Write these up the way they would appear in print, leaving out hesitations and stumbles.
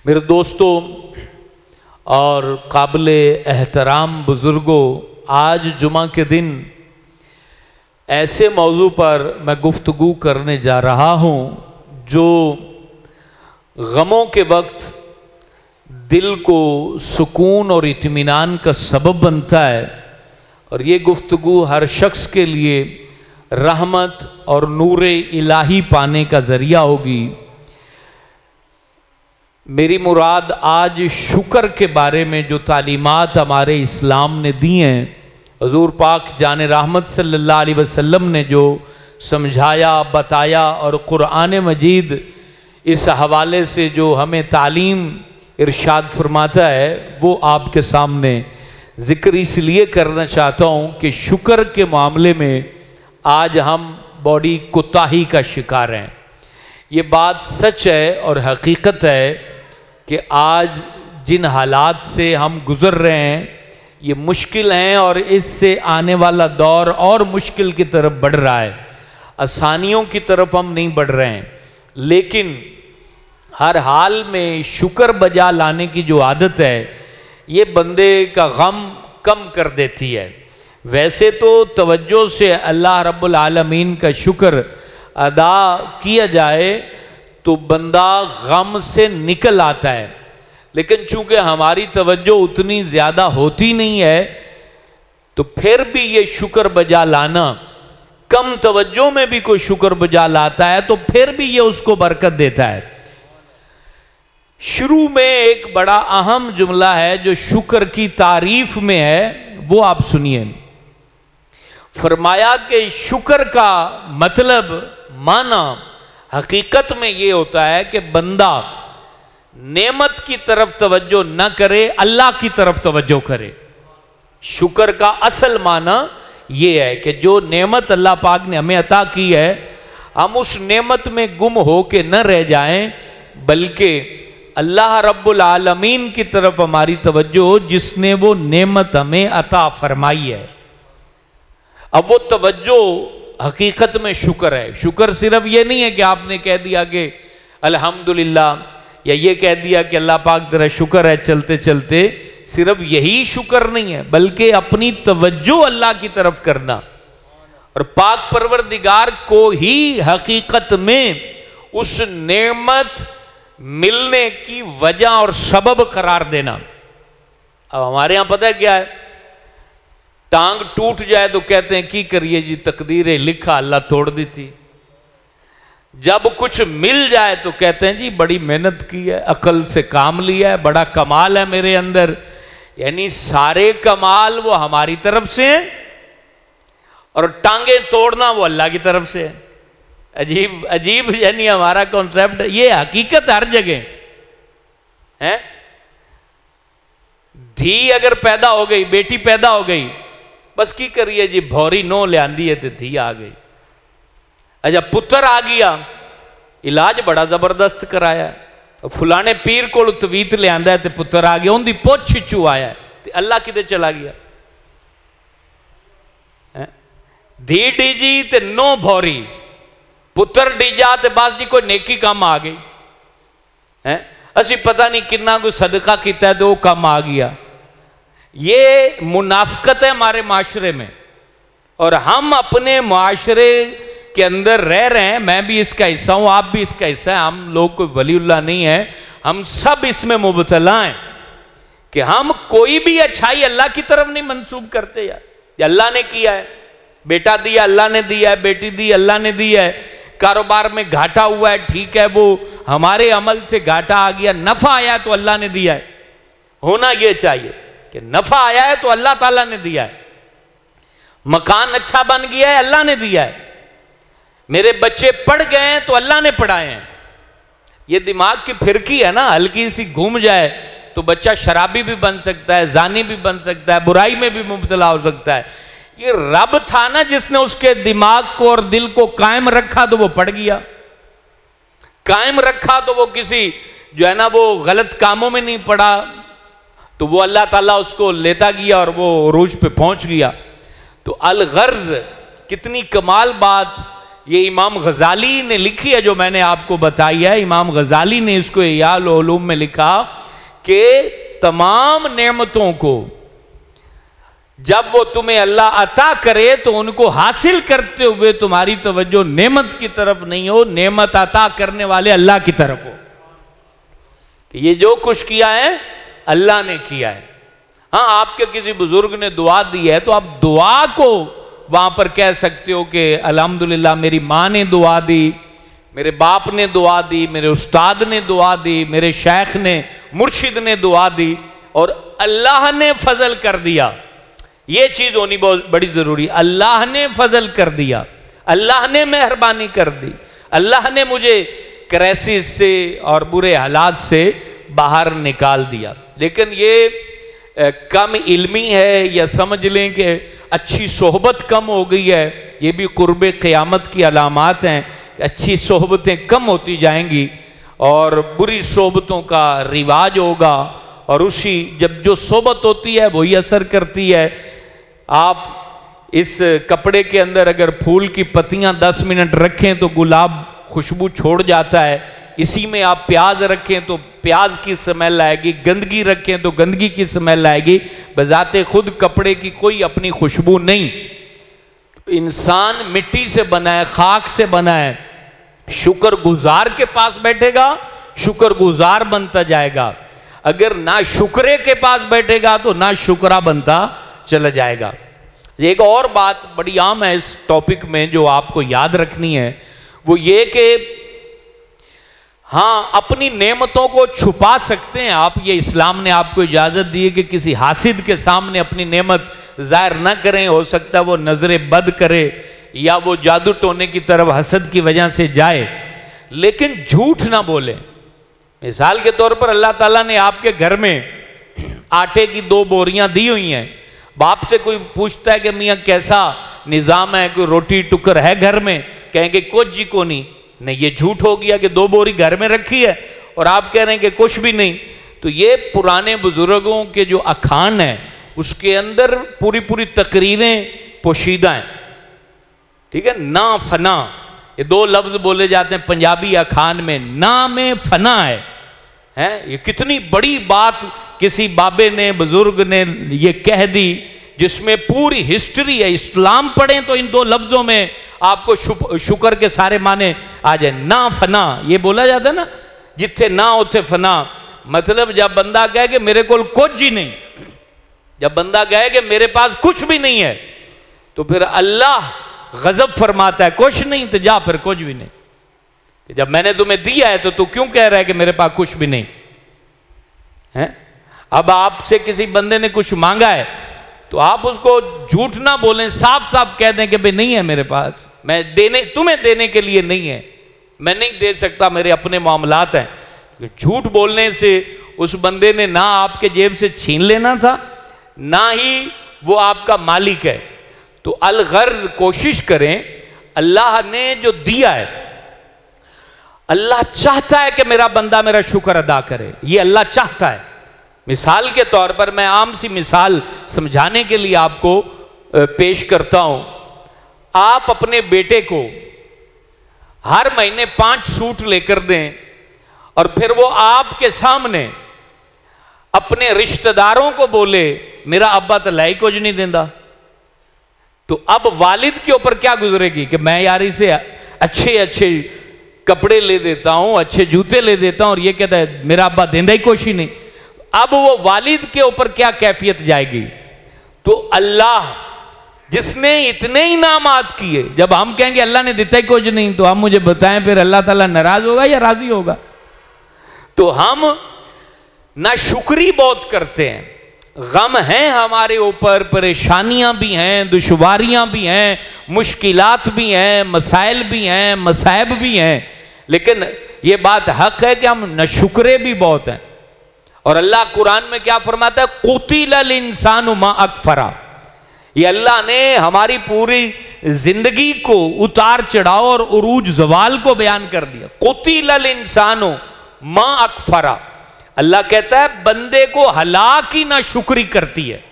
मेरे दोस्तों और काबिल एहतराम बुज़ुर्गों, आज जुमा के दिन ऐसे मौजू पर मैं गुफ्तगू करने जा रहा हूँ जो गमों के वक्त दिल को सुकून और इत्मीनान का सबब बनता है। और ये गुफ्तगू हर शख्स के लिए रहमत और नूरे इलाही पाने का ज़रिया होगी। मेरी मुराद आज शुक्र के बारे में जो तालीमात हमारे इस्लाम ने दी हैं, हुज़ूर पाक जाने रहमत सल्लल्लाहु अलैहि वसल्लम ने जो समझाया बताया और कुरान मजीद इस हवाले से जो हमें तालीम इरशाद फरमाता है, वो आपके सामने ज़िक्र इसलिए करना चाहता हूँ कि शुक्र के मामले में आज हम बड़ी कोताही का शिकार हैं। ये बात सच है और हकीकत है कि आज जिन हालात से हम गुज़र रहे हैं ये मुश्किल हैं और इससे आने वाला दौर और मुश्किल की तरफ बढ़ रहा है। आसानियों की तरफ हम नहीं बढ़ रहे हैं, लेकिन हर हाल में शुक्र बजा लाने की जो आदत है ये बंदे का गम कम कर देती है। वैसे तो तवज्जो से अल्लाह रब्बुल आलमीन का शुक्र अदा किया जाए तो बंदा गम से निकल आता है, लेकिन चूंकि हमारी तवज्जो उतनी ज़्यादा होती नहीं है तो फिर भी ये शुक्र बजा लाना, कम तवज्जो में भी कोई शुक्र बजा लाता है तो फिर भी ये उसको बरकत देता है। शुरू में एक बड़ा अहम जुमला है जो शुक्र की तारीफ में है, वो आप सुनिए। फरमाया कि शुक्र का मतलब माना हकीकत में ये होता है कि बंदा नेमत की तरफ तवज्जो न करे, अल्लाह की तरफ तवज्जो करे। शुक्र का असल माना ये है कि जो नेमत अल्लाह पाक ने हमें अता की है, हम उस नेमत में गुम हो के न रह जाएं, बल्कि अल्लाह रब्बुल आलमीन की तरफ हमारी तवज्जो जिसने वो नेमत हमें अता फरमाई है। अब वो तवज्जो हकीकत में शुक्र है। शुक्र सिर्फ ये नहीं है कि आपने कह दिया कि अल्हम्दुलिल्लाह, या ये कह दिया कि अल्लाह पाक तेरा शुक्र है चलते चलते। सिर्फ यही शुक्र नहीं है, बल्कि अपनी तवज्जो अल्लाह की तरफ करना और पाक परवरदिगार को ही हकीकत में उस नेमत मिलने की वजह और सबब करार देना। अब हमारे यहां पता है क्या है, टांग टूट जाए तो कहते हैं की करिए जी, तकदीर लिखा अल्लाह तोड़ दी थी। जब कुछ मिल जाए तो कहते हैं जी बड़ी मेहनत की है, अकल से काम लिया है, बड़ा कमाल है मेरे अंदर। यानी सारे कमाल वो हमारी तरफ से हैं और टांगे तोड़ना वो अल्लाह की तरफ से है। अजीब अजीब यानी हमारा कॉन्सेप्ट, ये हकीकत हर जगह है। धी अगर पैदा हो गई, बेटी पैदा हो गई, बस की करिए जी भौरी नो ले आंदी है तो धी आ गई। अच्छा पुत्र आ गया, इलाज बड़ा जबरदस्त कराया, फुलाने पीर को तवीत ले आंदा है तो पुत्र आ गया, उनकी पुछ चू आया तो अल्लाह किते चला गया। धी डीजी ते नो भौरी, पुत्र डीजा ते बस जी कोई नेकी काम आ गई है। असी पता नहीं कितना कोई सदका किया तो वो काम आ गया। ये मुनाफकत है हमारे माशरे में और हम अपने माशरे के अंदर रह रहे हैं। मैं भी इसका हिस्सा हूं, आप भी इसका हिस्सा है। हम लोग कोई वलीउल्लाह नहीं है, हम सब इसमें मुबतला हैं कि हम कोई भी अच्छाई अल्लाह की तरफ नहीं मंसूब करते। यार अल्लाह ने किया है, बेटा दिया अल्लाह ने दिया है, बेटी दी अल्लाह ने दी है, कारोबार में घाटा हुआ है, ठीक है वो हमारे अमल से घाटा आ गया, नफा आया तो अल्लाह ने दिया है। होना यह चाहिए कि नफा आया है तो अल्लाह ताला ने दिया है, मकान अच्छा बन गया है अल्लाह ने दिया है, मेरे बच्चे पढ़ गए हैं तो अल्लाह ने पढ़ाए हैं। ये दिमाग की फिरकी है ना, हल्की सी घूम जाए तो बच्चा शराबी भी बन सकता है, जानी भी बन सकता है, बुराई में भी मुब्तला हो सकता है। ये रब था ना जिसने उसके दिमाग को और दिल को कायम रखा तो वो पड़ गया, कायम रखा तो वो किसी जो है ना वो गलत कामों में नहीं पड़ा, तो वो अल्लाह ताला उसको लेता गया और वो उरूज पे पहुंच गया। तो अल गर्ज कितनी कमाल बात ये इमाम गजाली ने लिखी है, जो मैंने आपको बताई है। इमाम गजाली ने इसको इयाल उलूम में लिखा कि तमाम नेमतों को जब वो तुम्हें अल्लाह अता करे तो उनको हासिल करते हुए तुम्हारी तवज्जो नेमत की तरफ नहीं हो, नेमत अता करने वाले अल्लाह की तरफ हो, कि ये जो कुछ किया है अल्लाह ने किया है। हाँ, आपके किसी बुजुर्ग ने दुआ दी है तो आप दुआ को वहां पर कह सकते हो कि अल्हम्दुलिल्लाह मेरी माँ ने दुआ दी, मेरे बाप ने दुआ दी, मेरे उस्ताद ने दुआ दी, मेरे शेख ने, मुर्शिद ने दुआ दी और अल्लाह ने फजल कर दिया। ये चीज होनी बहुत बड़ी जरूरी। अल्लाह ने फजल कर दिया, अल्लाह ने मेहरबानी कर दी, अल्लाह ने मुझे क्राइसिस से और बुरे हालात से बाहर निकाल दिया। लेकिन ये कम इल्मी है, या समझ लें कि अच्छी सोहबत कम हो गई है, ये भी कुर्बे क़यामत की अलामात हैं कि अच्छी सोहबतें कम होती जाएंगी और बुरी सोहबतों का रिवाज होगा, और उसी जब जो सोहबत होती है वही असर करती है। आप इस कपड़े के अंदर अगर फूल की पत्तियां 10 मिनट रखें तो गुलाब खुशबू छोड़ जाता है, इसी में आप प्याज रखें तो प्याज की स्मेल आएगी, गंदगी रखें तो गंदगी की स्मेल आएगी, बजाते खुद कपड़े की कोई अपनी खुशबू नहीं। इंसान मिट्टी से बना है, खाक से बना है, शुक्रगुजार के पास बैठेगा शुक्रगुजार बनता जाएगा, अगर ना शुक्रे के पास बैठेगा तो ना शुक्रा बनता चला जाएगा। एक और बात बड़ी आम है इस टॉपिक में जो आपको याद रखनी है, वो ये कि हाँ, अपनी नेमतों को छुपा सकते हैं आप। ये इस्लाम ने आपको इजाजत दी है कि किसी हासिद के सामने अपनी नेमत जाहिर न करें, हो सकता है वो नजरे बद करे या वो जादू टोने की तरफ हसद की वजह से जाए, लेकिन झूठ ना बोले। मिसाल के तौर पर अल्लाह ताला ने आपके घर में आटे की 2 बोरियां दी हुई हैं, बाप से कोई पूछता है कि मियाँ कैसा निज़ाम है, कोई रोटी टुकर है घर में, कहेंगे कुछ जी को नहीं। ये झूठ हो गया कि 2 बोरी घर में रखी है और आप कह रहे हैं कि कुछ भी नहीं। तो ये पुराने बुजुर्गों के जो अखान है उसके अंदर पूरी पूरी तकरीरें पोशीदा हैं, ठीक है। ना फना, ये 2 लफ्ज बोले जाते हैं पंजाबी अखान में, ना में फना है। ये कितनी बड़ी बात किसी बाबे ने, बुजुर्ग ने ये कह दी, जिसमें पूरी हिस्ट्री है। इस्लाम पढ़ें तो इन 2 लफ्जों में आपको शुक्र के सारे माने आ जाए। ना फना, ये बोला जाता है ना, जिथे ना उथे फना, मतलब जब बंदा कहे कि मेरे को कुछ ही नहीं, जब बंदा कहे कि मेरे पास कुछ भी नहीं है, तो फिर अल्लाह गजब फरमाता है, कुछ नहीं तो जा फिर कुछ भी नहीं। जब मैंने तुम्हें दिया है तो तू क्यों कह रहा है कि मेरे पास कुछ भी नहीं है? अब आपसे किसी बंदे ने कुछ मांगा है तो आप उसको झूठ ना बोलें, साफ साफ कह दें कि भाई नहीं है मेरे पास, मैं तुम्हें देने के लिए नहीं है, मैं नहीं दे सकता, मेरे अपने मामलात हैं। झूठ बोलने से उस बंदे ने ना आपके जेब से छीन लेना था, ना ही वो आपका मालिक है। तो अलगर्ज कोशिश करें, अल्लाह ने जो दिया है, अल्लाह चाहता है कि मेरा बंदा मेरा शुक्र अदा करे, ये अल्लाह चाहता है। मिसाल के तौर पर मैं आम सी मिसाल समझाने के लिए आपको पेश करता हूं। आप अपने बेटे को हर महीने 5 सूट लेकर दें और फिर वो आपके सामने अपने रिश्तेदारों को बोले मेरा अब्बा तो लाई कुछ नहीं देता, तो अब वालिद के ऊपर क्या गुजरेगी कि मैं यार इसे अच्छे अच्छे कपड़े ले देता हूं, अच्छे जूते ले देता हूं, और ये कहता है मेरा अब्बा देंदा ही कुछ ही नहीं। अब वो वालिद के ऊपर क्या कैफियत जाएगी? तो अल्लाह जिसने इतने इनामात किए, जब हम कहेंगे अल्लाह ने देता ही कुछ नहीं, तो हम मुझे बताएं फिर अल्लाह ताला नाराज होगा या राजी होगा? तो हम नाशुक्री बहुत करते हैं, गम हैं हमारे ऊपर, परेशानियां भी हैं, दुश्वारियां भी हैं, मुश्किलात भी हैं, मसाइल भी हैं, मसाइब भी हैं, लेकिन यह बात हक है कि हम नाशुक्रे भी बहुत हैं। और अल्लाह कुरान में क्या फरमाता है? कुतिल इंसानु मा अकफरा। ये अल्लाह ने हमारी पूरी जिंदगी को उतार चढ़ाव और उरूज जवाल को बयान कर दिया। कुतिल इंसानु मा अकफरा, अल्लाह कहता है बंदे को हलाक ही ना शुक्री करती है।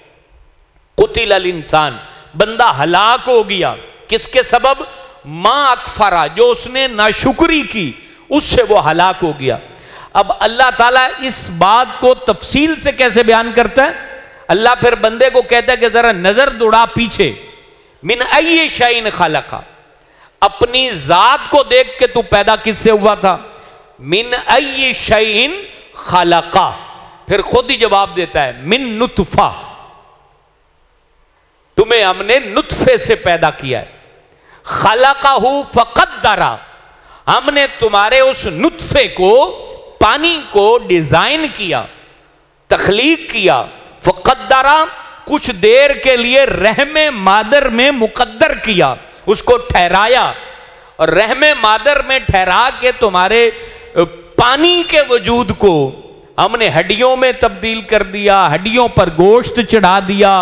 कुतिल इंसान, बंदा हलाक हो गया, किसके सबब? मां अकफरा, जो उसने नाशुक्री की उससे वो हलाक हो गया। अब अल्लाह ताला इस बात को तफसील से कैसे बयान करता है? अल्लाह फिर बंदे को कहता है कि जरा नजर दौड़ा पीछे, मिन अय्यि शैइन खलका, अपनी जात को देख के तू पैदा किससे हुआ था? मिन अय्यि शैइन खलका। फिर खुद ही जवाब देता है, मिन नुतफा, तुम्हें हमने नुतफे से पैदा किया है। खलकाहु फक़द्दरा, हमने तुम्हारे उस नुतफे को, पानी को डिजाइन किया, तख्लीक किया। फक़द्दरा, कुछ देर के लिए रहमे मादर में मुकद्दर किया, उसको ठहराया, और रहमे मादर में ठहरा के तुम्हारे पानी के वजूद को हमने हड्डियों में तब्दील कर दिया, हड्डियों पर गोश्त चढ़ा दिया,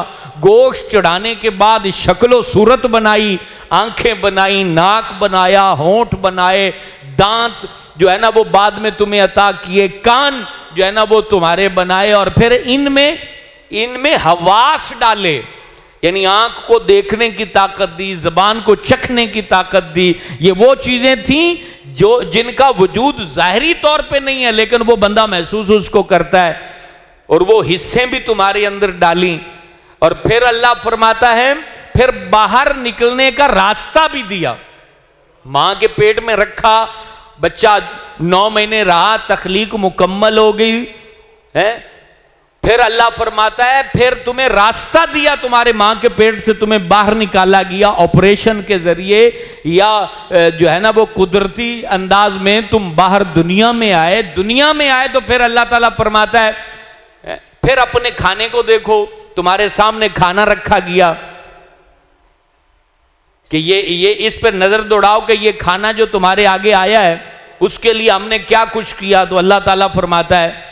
गोश्त चढ़ाने के बाद शक्लो सूरत बनाई, आंखें बनाई, नाक बनाया, होंठ बनाए, दांत जो है ना वो बाद में तुम्हें अता किए, कान जो है ना वो तुम्हारे बनाए, और फिर इनमें हवास डाले, यानी आंख को देखने की ताकत दी, जबान को चखने की ताकत दी। ये वो चीजें थी जो जिनका वजूद जाहिरी तौर पे नहीं है, लेकिन वो बंदा महसूस उसको करता है, और वो हिस्से भी तुम्हारे अंदर डाली। और फिर अल्लाह फरमाता है, फिर बाहर निकलने का रास्ता भी दिया। मां के पेट में रखा, बच्चा 9 महीने रहा, तख्लीक मुकम्मल हो गई है। फिर अल्लाह फरमाता है, फिर तुम्हें रास्ता दिया, तुम्हारे मां के पेट से तुम्हें बाहर निकाला गया ऑपरेशन के जरिए, या जो है ना वो कुदरती अंदाज में तुम बाहर दुनिया में आए। दुनिया में आए तो फिर अल्लाह ताला फरमाता है, फिर अपने खाने को देखो, तुम्हारे सामने खाना रखा गया कि ये इस पर नजर दौड़ाओ कि ये खाना जो तुम्हारे आगे आया है उसके लिए हमने क्या कुछ किया। तो अल्लाह ताला फरमाता है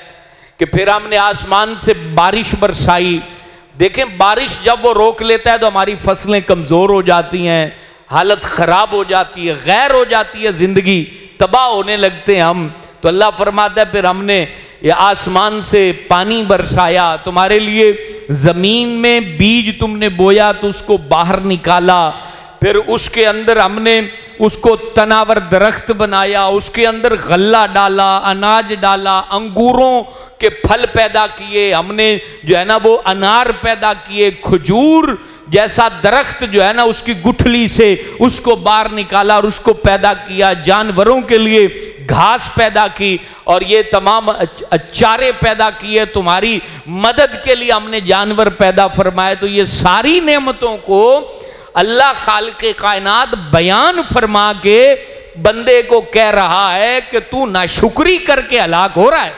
कि फिर हमने आसमान से बारिश बरसाई। देखें, बारिश जब वो रोक लेता है तो हमारी फसलें कमजोर हो जाती हैं, हालत खराब हो जाती है, गैर हो जाती है, जिंदगी तबाह होने लगते हैं हम। तो अल्लाह फरमाता है, फिर हमने ये आसमान से पानी बरसाया, तुम्हारे लिए जमीन में बीज तुमने बोया तो उसको बाहर निकाला, फिर उसके अंदर हमने उसको तनावर दरख्त बनाया, उसके अंदर गल्ला डाला, अनाज डाला, अंगूरों के फल पैदा किए हमने, जो है ना वो अनार पैदा किए, खजूर जैसा दरख्त जो है ना उसकी गुठली से उसको बाहर निकाला और उसको पैदा किया, जानवरों के लिए घास पैदा की, और ये तमाम चारे पैदा किए, तुम्हारी मदद के लिए हमने जानवर पैदा फरमाए। तो ये सारी नेमतों को अल्लाह खालिक़े कायनात बयान फरमा के बंदे को कह रहा है कि तू नाशुक्री करके हलाक हो रहा है।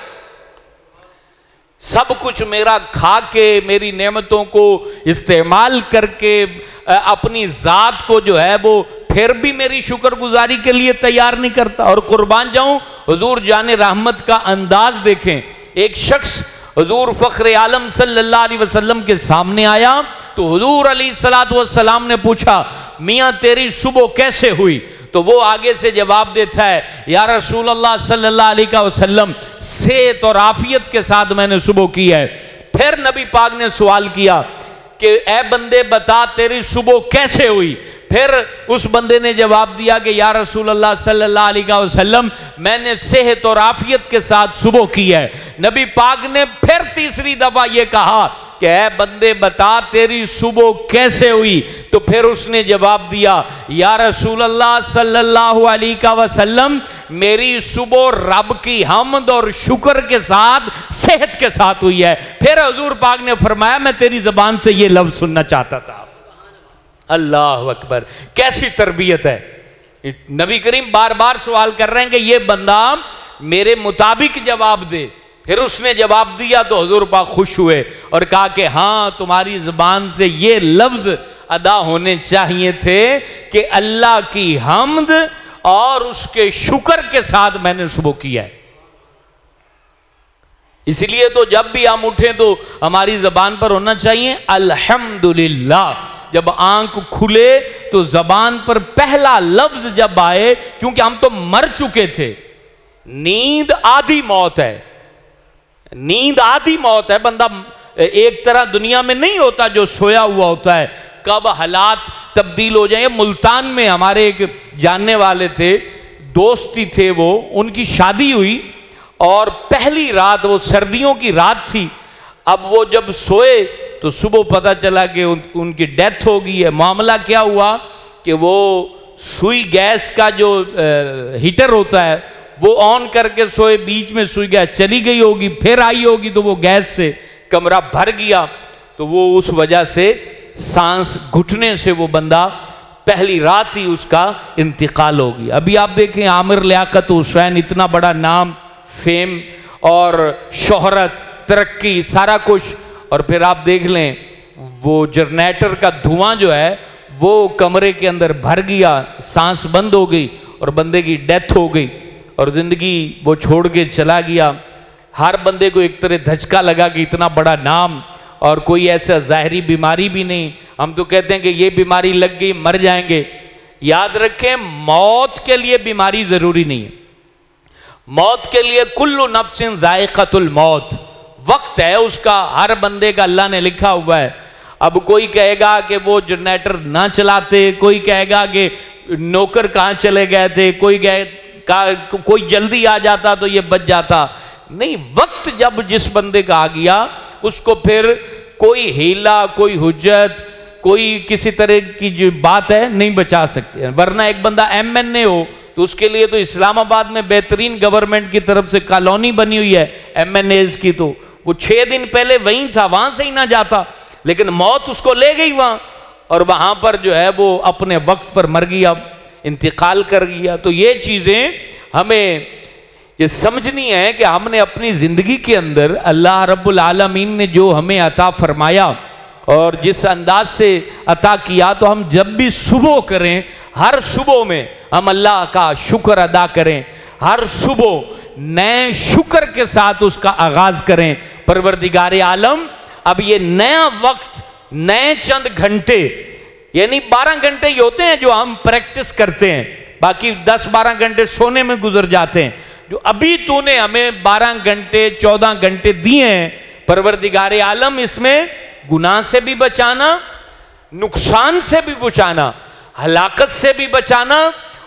सब कुछ मेरा खा के, मेरी नेमतों को इस्तेमाल करके, अपनी जात को जो है वो फिर भी मेरी शुक्रगुजारी के लिए तैयार नहीं करता। और कुर्बान जाऊं, हुजूर जाने रहमत का अंदाज देखें। एक शख्स हुजूर फख्र आलम सल्लल्लाहु अलैहि वसल्लम के सामने आया तो हुजूर अलैहिस्सलातु वस्सलाम ने पूछा, मियाँ तेरी सुबह कैसे हुई? तो वो आगे से जवाब देता है, या रसूल अल्लाह सल्लल्लाहु अलैहि वसल्लम, सेहत और आफियत के साथ मैंने सुबह की है। फिर नबी पाक ने सवाल किया कि ए बंदे बता तेरी सुबह कैसे हुई? फिर उस बंदे ने जवाब दिया कि या रसूल अल्लाह सल्लल्लाहु अलैहि वसल्लम, मैंने सेहत और आफियत के साथ सुबह की है। नबी पाक ने फिर तीसरी दफा ये कहा कि ऐ बंदे बता तेरी सुबह कैसे हुई? तो फिर उसने जवाब दिया, या रसूल अल्लाह सल्लल्लाहु अलैहि वसल्लम, मेरी सुबह रब की हम्द और शुक्र के साथ, सेहत के साथ हुई है। फिर हुजूर पाक ने फरमाया, मैं तेरी जबान से ये लफ्ज सुनना चाहता था। अल्लाह अकबर, कैसी तरबियत है। नबी करीम बार बार सवाल कर रहे हैं कि ये बंदा मेरे मुताबिक जवाब दे। फिर उसने जवाब दिया तो हुजूर पाक खुश हुए और कहा कि हाँ, तुम्हारी जुबान से ये लफ्ज अदा होने चाहिए थे कि अल्लाह की हम्द और उसके शुक्र के साथ मैंने सुबह किया है। इसलिए तो जब भी हम उठे तो हमारी जबान पर होना चाहिए अल्हम्दुलिल्लाह। जब आंख खुले तो जबान पर पहला लफ्ज जब आए, क्योंकि हम तो मर चुके थे, नींद आधी मौत है, नींद आधी मौत है। बंदा एक तरह दुनिया में नहीं होता जो सोया हुआ होता है। कब हालात तब्दील हो जाए। मुल्तान में हमारे एक जानने वाले थे, दोस्त ही थे वो, उनकी शादी हुई और पहली रात, वो सर्दियों की रात थी, अब वो जब सोए तो सुबह पता चला कि उनकी डेथ हो गई है। मामला क्या हुआ कि वो सुई गैस का जो हीटर होता है वो ऑन करके सोए, बीच में सुई गैस चली गई होगी, फिर आई होगी तो वो गैस से कमरा भर गया, तो वो उस वजह से सांस घुटने से वो बंदा पहली रात ही उसका इंतकाल हो गया। अभी आप देखें आमिर लियाकत हुसैन, इतना बड़ा नाम, फेम और शोहरत, तरक्की, सारा कुछ, और फिर आप देख लें वो जनरेटर का धुआं जो है वो कमरे के अंदर भर गया, सांस बंद हो गई और बंदे की डेथ हो गई और जिंदगी वो छोड़ के चला गया। हर बंदे को एक तरह धचका लगा कि इतना बड़ा नाम और कोई ऐसा ज़ाहरी बीमारी भी नहीं। हम तो कहते हैं कि ये बीमारी लग गई मर जाएंगे। याद रखें, मौत के लिए बीमारी जरूरी नहीं है। मौत के लिए कुल्लु नफ्सिन ज़ाइक़तुल मौत, वक्त है उसका, हर बंदे का अल्लाह ने लिखा हुआ है। अब कोई कहेगा कि वो जनरेटर ना चलाते, कोई कहेगा कि नौकर कहाँ चले गए थे, कोई जल्दी आ जाता तो ये बच जाता। नहीं, वक्त जब जिस बंदे का आ गया उसको फिर कोई हीला, कोई हुज्जत, कोई किसी तरह की जो बात है नहीं बचा सकते। वरना एक बंदा MNA हो तो उसके लिए तो इस्लामाबाद में बेहतरीन गवर्नमेंट की तरफ से कॉलोनी बनी हुई है MNAs की, तो वो 6 दिन पहले वहीं था, वहां से ही ना जाता, लेकिन मौत उसको ले गई वहां और वहां पर जो है वो अपने वक्त पर मर गया, इंतकाल कर गया। तो ये चीजें हमें ये समझनी है कि हमने अपनी जिंदगी के अंदर अल्लाह रब्बुल आलमीन ने जो हमें अता फरमाया और जिस अंदाज से अता किया, तो हम जब भी सुबह करें, हर सुबह में हम अल्लाह का शुक्र अदा करें, हर सुबह नए शुक्र के साथ उसका आगाज करें। परवरदिगार आलम, अब ये नया वक्त, नए चंद घंटे, यानी 12 घंटे ही होते हैं जो हम प्रैक्टिस करते हैं, बाकी 10-12 घंटे सोने में गुजर जाते हैं। जो अभी तूने हमें 12 घंटे 14 घंटे दिए हैं, परवरदिगार आलम, इसमें गुनाह से भी बचाना, नुकसान से भी बचाना, हलाकत से भी बचाना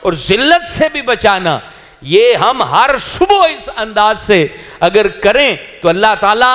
और जिल्लत से भी बचाना, ये हम हर सुबह इस अंदाज से अगर करें तो अल्लाह ताला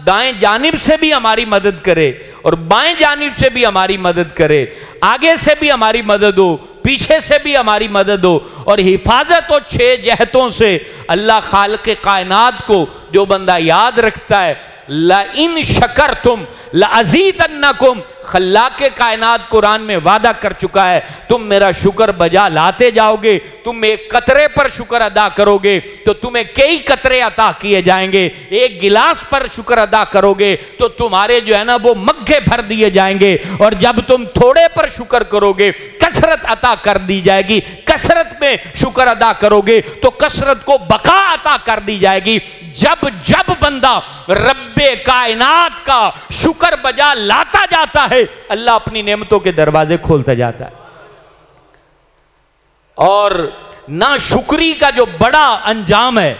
दाएं जानिब से भी हमारी मदद करे और बाएं जानिब से भी हमारी मदद करे, आगे से भी हमारी मदद हो, पीछे से भी हमारी मदद हो और हिफाजत हो 6 जहतों से। अल्लाह खालिक कायनात को जो बंदा याद रखता है, ला इन शकरतुम ला अज़ीदन्नकुम, खल्लाक़ कायनात कुरान में वादा कर चुका है, तुम मेरा शुक्र बजा लाते जाओगे, तुम एक कतरे पर शुक्र अदा करोगे तो तुम्हें कई कतरे अता किए जाएंगे, एक गिलास पर शुक्र अदा करोगे तो तुम्हारे जो है ना वो मग्गे भर दिए जाएंगे, और जब तुम थोड़े पर शुक्र करोगे कसरत अता कर दी जाएगी, कसरत में शुक्र अदा करोगे तो कसरत को बका अता कर दी जाएगी। जब जब बंदा रब्बे कायनात का शुक्र बजा लाता जाता है, अल्लाह अपनी नेमतों के दरवाजे खोलता जाता है। और ना शुक्री का जो बड़ा अंजाम है,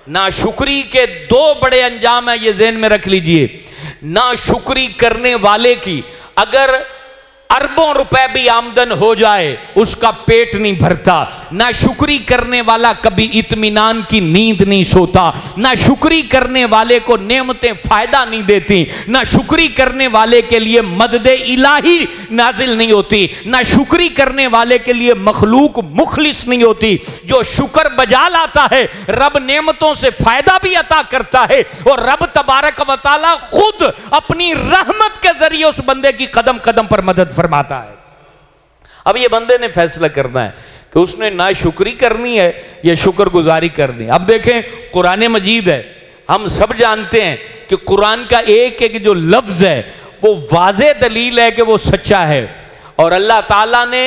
ना शुक्री के 2 बड़े अंजाम है, ये ज़हन में रख लीजिए। ना शुक्री करने वाले की अगर अरबों रुपए भी आमदन हो जाए उसका पेट नहीं भरता। ना शुक्री करने वाला कभी इत्मीनान की नींद नहीं सोता। ना शुक्री करने वाले को नेमतें फायदा नहीं देती। ना शुक्री करने वाले के लिए मदद इलाही नाजिल नहीं होती। ना शुक्री करने वाले के लिए मखलूक मुखलिस नहीं होती। जो शुक्र बजा लाता है, रब नेमतों से फायदा भी अता करता है और रब तबारक व तआला खुद अपनी रहमत के जरिए उस बंदे की कदम कदम पर मदद फरमाता है। अब ये बंदे ने फैसला करना है कि उसने ना शुक्री करनी है या शुक्रगुजारी करनी है। अब देखें, कुरान मजीद है, हम सब जानते हैं कि कुरान का एक एक जो लफ्ज है वो वाज़े दलील है कि वो सच्चा है। और अल्लाह ताला ने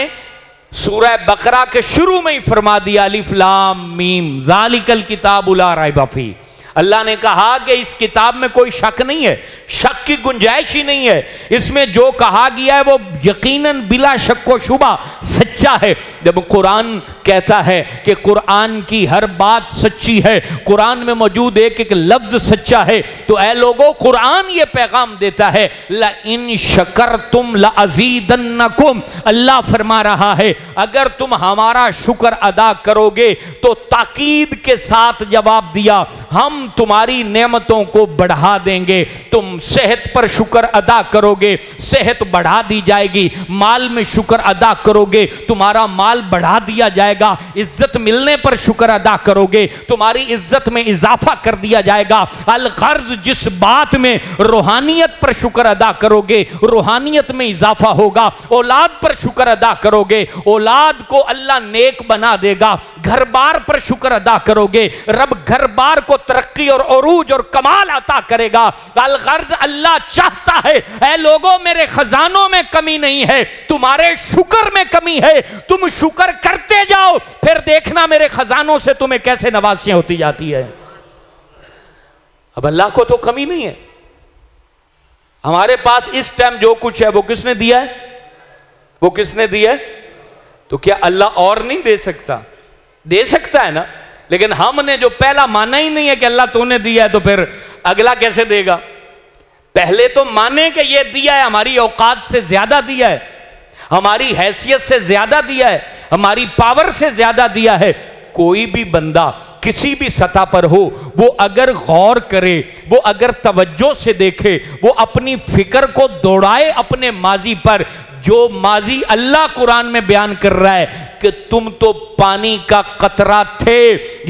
सूरह बकरा के शुरू में ही फरमा दिया, अलिफ लाम मीम ज़ालिकल किताबु ला रैब फीह। अल्लाह ने कहा कि इस किताब में कोई शक नहीं है, शक की गुंजाइश ही नहीं है। इसमें जो कहा गया है वो यकीनन बिला शक व शुबा सच्चा है। जब कुरान कहता है कि कुरान की हर बात सच्ची है, कुरान में मौजूद एक एक लफ्ज सच्चा है, तो ऐ लोगों कुरान ये पैगाम देता है ला इन शकरतुम ला अज़ीदन्नकुम। अल्लाह फरमा रहा है अगर तुम हमारा शुक्र अदा करोगे, तो ताकीद के साथ जवाब दिया, हम तुम्हारी नेमतों को बढ़ा देंगे। तुम सेहत पर शुक्र अदा करोगे, सेहत बढ़ा दी जाएगी। माल में शुक्र अदा करोगे, तुम्हारा माल बढ़ा दिया जाएगा। इज्जत मिलने पर शुक्र अदा करोगे, तुम्हारी इज्जत में इजाफा कर दिया जाएगा। अल गर्ज, जिस बात में रूहानियत पर शुक्र अदा करोगे, रूहानियत में इजाफा होगा। औलाद पर शुक्र अदा करोगे, औलाद को अल्लाह नेक बना देगा। घर बार पर शुक्र अदा करोगे, रब घर बार को तरक्की और उरूज और कमाल अता करेगा। अल गर्ज, अल्लाह चाहता है ऐ लोगों मेरे खजानों में कमी नहीं है, तुम्हारे शुक्र में कमी है। तुम शुक्र करते जाओ, फिर देखना मेरे खजानों से तुम्हें कैसे नवाजियां होती जाती है। अब अल्लाह को तो कमी नहीं है। हमारे पास इस टाइम जो कुछ है वो किसने दिया है? वो किसने दिया है? तो क्या अल्लाह और नहीं दे सकता? दे सकता है ना, लेकिन हमने जो पहला माना ही नहीं है कि अल्लाह तूने दिया है, तो फिर अगला कैसे देगा? पहले तो माने कि ये दिया है, हमारी औकात से ज्यादा दिया है, हमारी हैसियत से ज्यादा दिया है, हमारी पावर से ज्यादा दिया है। कोई भी बंदा किसी भी सतह पर हो, वो अगर गौर करे, वो अगर तवज्जो से देखे, वो अपनी फिक्र को दौड़ाए अपने माजी पर, जो माजी अल्लाह कुरान में बयान कर रहा है कि तुम तो पानी का कतरा थे,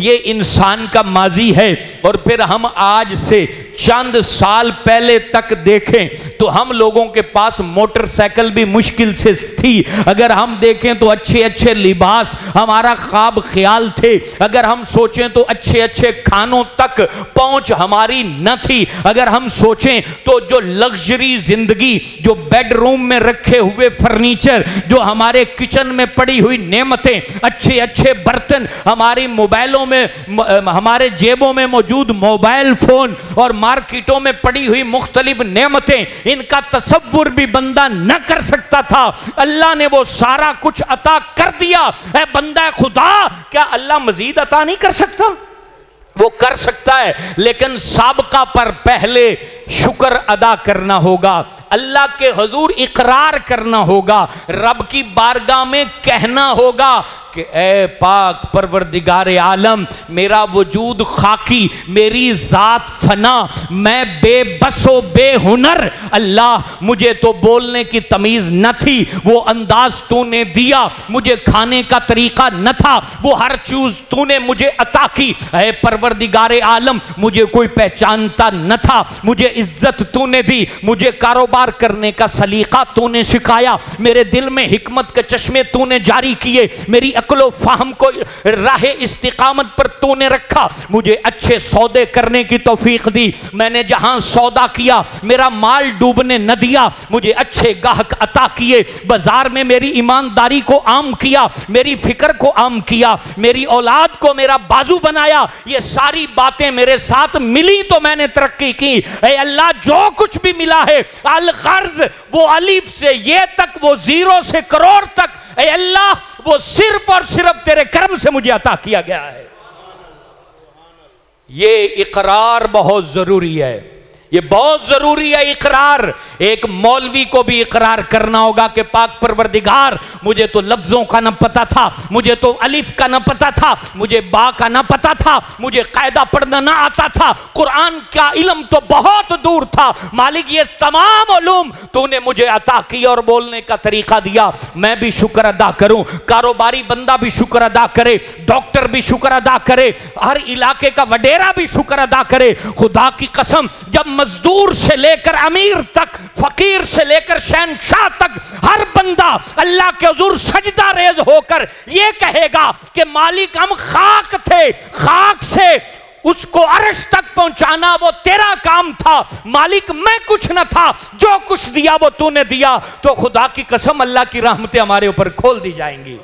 ये इंसान का माजी है। और फिर हम आज से चंद साल पहले तक देखें तो हम लोगों के पास मोटरसाइकिल भी मुश्किल से थी। अगर हम देखें तो अच्छे अच्छे लिबास हमारा ख्वाब ख्याल थे। अगर हम सोचें तो अच्छे अच्छे खानों तक पहुंच हमारी न थी। अगर हम सोचें तो जो लग्जरी जिंदगी, जो बेडरूम में रखे हुए फर्नीचर, जो हमारे किचन में पड़ी हुई नेमतें, अच्छे अच्छे बर्तन, हमारी मोबाइलों में, हमारे जेबों में मौजूद मोबाइल फोन और मार्केटों में पड़ी हुई मुख्तलिफ नेमतें, इनका तसव्वुर भी बंदा न कर सकता था। अल्लाह ने वो सारा कुछ अता कर दिया। ऐ बंदा खुदा, क्या अल्लाह मजीद अता नहीं कर सकता? वो कर सकता है, लेकिन साबका पर पहले शुक्र अदा करना होगा, अल्लाह के हुजूर इकरार करना होगा, रब की बारगाह में कहना होगा कि ए पाक परवरदिगारे आलम, मेरा वजूद खाकी, मेरी जात फना, मैं बेबसो बेहुनर। अल्लाह मुझे तो बोलने की तमीज न थी, वो अंदाज तूने दिया, मुझे खाने का तरीका न था, वो हर चीज तूने मुझे अता की। ए परवरदिगारे आलम, मुझे कोई पहचानता न था, मुझे इज्जत तूने दी, मुझे कारोबार करने का सलीका तूने सिखाया, मेरे दिल में हिकमत के चश्मे तूने जारी किए, मेरी अक्लो फाहम को राह इस्तिकामत पर तूने रखा, मुझे अच्छे सौदे करने की तौफीक दी। मैंने जहां सौदा किया मेरा माल डूबने न दिया, मुझे अच्छे गाहक अता किए, बाजार में मेरी ईमानदारी को आम किया, मेरी फिक्र को आम किया, मेरी औलाद को मेरा बाजू बनाया। ये सारी बातें मेरे साथ मिली तो मैंने तरक्की की। ऐ अल्लाह, जो कुछ भी मिला है, अल गर्ज, वो अलीफ से ये तक, वो जीरो से करोड़ तक, ऐ अल्लाह, वो सिर्फ और सिर्फ तेरे कर्म से मुझे अता किया गया है। ये इकरार बहुत जरूरी है, ये बहुत जरूरी है इकरार। एक मौलवी को भी इकरार करना होगा कि पाक परवरदिगार, मुझे तो लफ्जों का न पता था, मुझे तो अलिफ का न पता था, मुझे बा का न पता था, मुझे कायदा पढ़ना न आता था, कुरान का इल्म तो बहुत दूर था। मालिक, ये तमाम उलूम तूने मुझे अता किया और बोलने का तरीका दिया, मैं भी शुक्र अदा करूं। कारोबारी बंदा भी शुक्र अदा करे, डॉक्टर भी शुक्र अदा करे, हर इलाके का वडेरा भी शुक्र अदा करे। खुदा की कसम, जब मजदूर से लेकर अमीर तक, फकीर से लेकर शहनशाह तक, हर बंदा अल्लाह के हुजूर सजदा रेज होकर यह कहेगा कि मालिक, हम खाक थे, खाक से उसको अर्श तक पहुंचाना वो तेरा काम था। मालिक, मैं कुछ न था, जो कुछ दिया वो तूने दिया। तो खुदा की कसम, अल्लाह की रहमतें हमारे ऊपर खोल दी जाएंगी।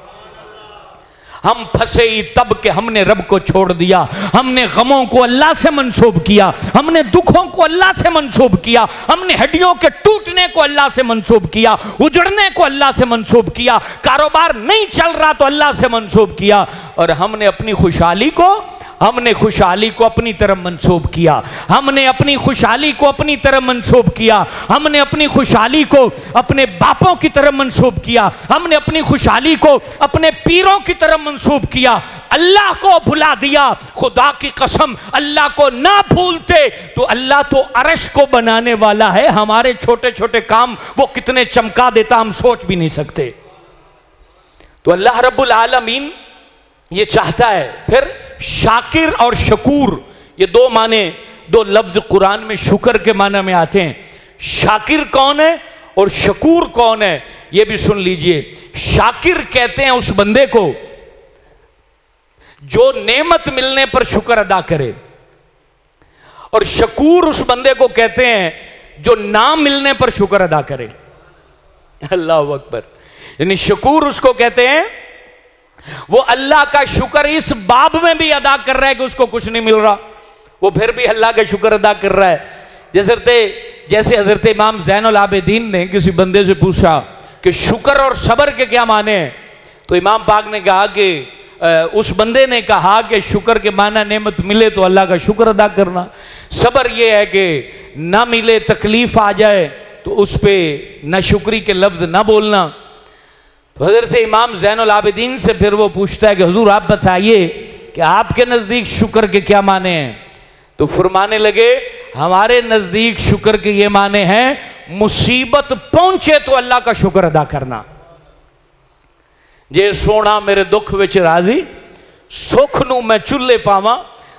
हम फंसे ही तब के हमने रब को छोड़ दिया। हमने गमों को अल्लाह से मंसूब किया, हमने दुखों को अल्लाह से मंसूब किया, हमने हड्डियों के टूटने को अल्लाह से मंसूब किया, उजड़ने को अल्लाह से मंसूब किया, कारोबार नहीं चल रहा तो अल्लाह से मंसूब किया, और हमने अपनी खुशहाली को अपनी तरफ मंसूब किया, हमने अपनी खुशहाली को अपनी तरफ मंसूब किया, हमने अपनी खुशहाली को अपने बापों की तरफ मंसूब किया, हमने अपनी खुशहाली को अपने पीरों की तरफ मंसूब किया, अल्लाह को भुला दिया। खुदा की कसम, अल्लाह को ना भूलते तो अल्लाह तो अर्श को बनाने वाला है, हमारे छोटे छोटे काम वो कितने चमका देता हम सोच भी नहीं सकते। तो अल्लाह रब्बुल आलमीन ये चाहता है। फिर शाकिर और शकूर, ये दो माने, दो लफ्ज कुरान में शुक्र के माने में आते हैं। शाकिर कौन है और शकूर कौन है, ये भी सुन लीजिए। शाकिर कहते हैं उस बंदे को जो नेमत मिलने पर शुक्र अदा करे, और शकूर उस बंदे को कहते हैं जो ना मिलने पर शुक्र अदा करे। अल्लाह अकबर। यानी शकूर उसको कहते हैं वो अल्लाह का शुक्र इस बाब में भी अदा कर रहा है कि उसको कुछ नहीं मिल रहा, वो फिर भी अल्लाह का शुक्र अदा कर रहा है। जैसे हजरत इमाम ज़ैनुल आबिदीन ने किसी बंदे से पूछा कि शुक्र और सब्र के क्या माने हैं, तो इमाम पाक ने कहा कि उस बंदे ने कहा कि शुक्र के माना नेमत मिले तो अल्लाह का शुक्र अदा करना, सब्र यह है कि ना मिले तकलीफ आ जाए तो उस पर नाशुक्री के लफ्ज ना बोलना। तो हज़रत इमाम ज़ैनुल आबिदीन से फिर वो पूछता है कि हुजूर आप बताइए कि आपके नज़दीक शुक्र के क्या माने हैं। तो फरमाने लगे हमारे नज़दीक शुक्र के ये माने हैं मुसीबत पहुंचे तो अल्लाह का शुक्र अदा करना। जे सोना मेरे दुख विच राजी, सुख नू मैं चुल्ले पावा।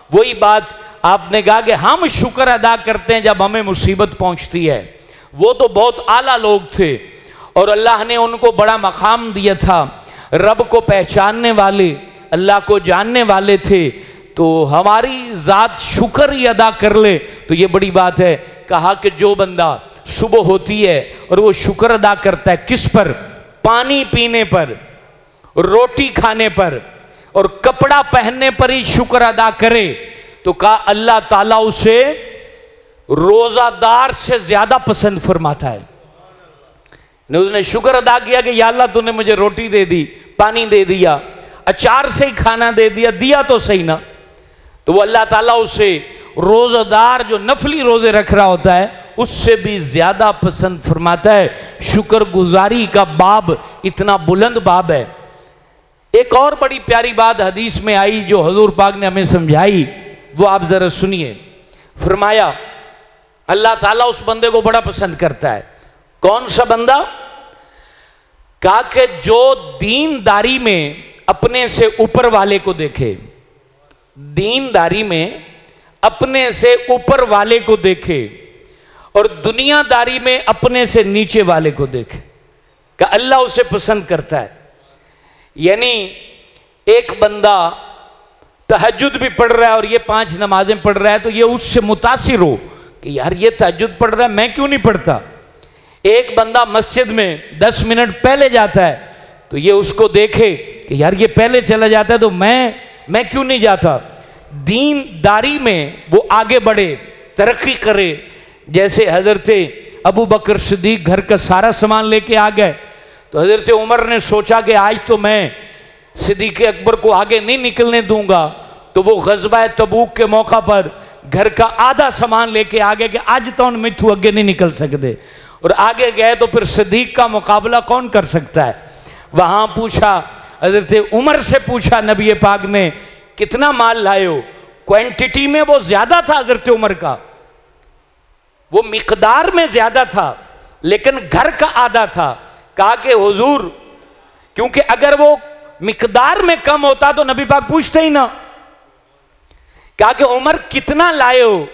वही बात आपने कहा कि हम शुक्र अदा करते हैं जब हमें मुसीबत पहुंचती है। वो तो बहुत आला लोग थे और अल्लाह ने उनको बड़ा मकाम दिया था, रब को पहचानने वाले, अल्लाह को जानने वाले थे। तो हमारी ज़ात शुक्र ही अदा कर ले तो ये बड़ी बात है। कहा कि जो बंदा सुबह होती है और वो शुक्र अदा करता है, किस पर? पानी पीने पर, रोटी खाने पर और कपड़ा पहनने पर ही शुक्र अदा करे, तो कहा अल्लाह ताला उसे रोजादार से ज्यादा पसंद फरमाता है। उसने शुक्र अदा किया कि या अल्लाह तूने मुझे रोटी दे दी, पानी दे दिया, अचार से ही खाना दे दिया, दिया तो सही ना। तो वो अल्लाह ताला उसे रोजादार जो नफली रोजे रख रहा होता है उससे भी ज्यादा पसंद फरमाता है। शुक्र गुजारी का बाब इतना बुलंद बाब है। एक और बड़ी प्यारी बात हदीस में आई जो हुजूर पाक ने हमें समझाई, वो आप जरा सुनिए। फरमाया अल्लाह ताला उस बंदे को बड़ा पसंद करता है। कौन सा बंदा? कहा कि जो दीनदारी में अपने से ऊपर वाले को देखे, दीनदारी में अपने से ऊपर वाले को देखे और दुनियादारी में अपने से नीचे वाले को देखे, कि अल्लाह उसे पसंद करता है। यानी एक बंदा तहज्जुद भी पढ़ रहा है और ये 5 नमाजें पढ़ रहा है तो ये उससे मुतासिर हो कि यार ये तहज्जुद पढ़ रहा है, मैं क्यों नहीं पढ़ता। एक बंदा मस्जिद में 10 मिनट पहले जाता है तो ये उसको देखे कि यार ये पहले चला जाता है तो मैं क्यों नहीं जाता। दीनदारी में वो आगे बढ़े, तरक्की करे। जैसे हजरत अबू बकर सिद्दीक घर का सारा सामान लेके आ गए तो हजरत उमर ने सोचा कि आज तो मैं सिद्दीक अकबर को आगे नहीं निकलने दूंगा, तो वो गज़वा तबूक के मौका पर घर का आधा सामान लेके आ गए कि आज तो मिथु आगे नहीं निकल सकते। और आगे गए तो फिर सिद्दीक का मुकाबला कौन कर सकता है। वहां पूछा, हजरत उमर से पूछा नबी पाक ने कितना माल लाए हो। क्वांटिटी में वो ज्यादा था हजरत उमर का, वो मिकदार में ज्यादा था लेकिन घर का आधा था। कहा कि हुजूर, क्योंकि अगर वो मिकदार में कम होता तो नबी पाक पूछते ही ना। कहा कि उमर कितना लाए हो,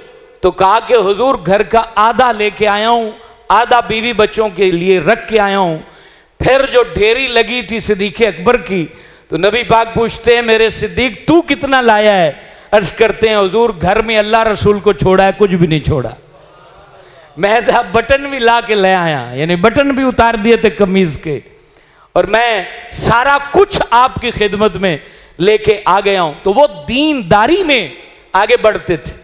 तो कहा कि हुजूर घर का आधा लेके आया हूं, आधा बीवी बच्चों के लिए रख के आया हूं। फिर जो ढेरी लगी थी सिद्दीक अकबर की, तो नबी पाक पूछते हैं मेरे सिद्दीक तू कितना लाया है। अर्ज करते हैं हुजूर घर में अल्लाह रसूल को छोड़ा है, कुछ भी नहीं छोड़ा। मैं तो बटन भी ला के ले आया, यानी बटन भी उतार दिए थे कमीज के, और मैं सारा कुछ आपकी खिदमत में लेके आ गया हूं। तो वो दीनदारी में आगे बढ़ते थे।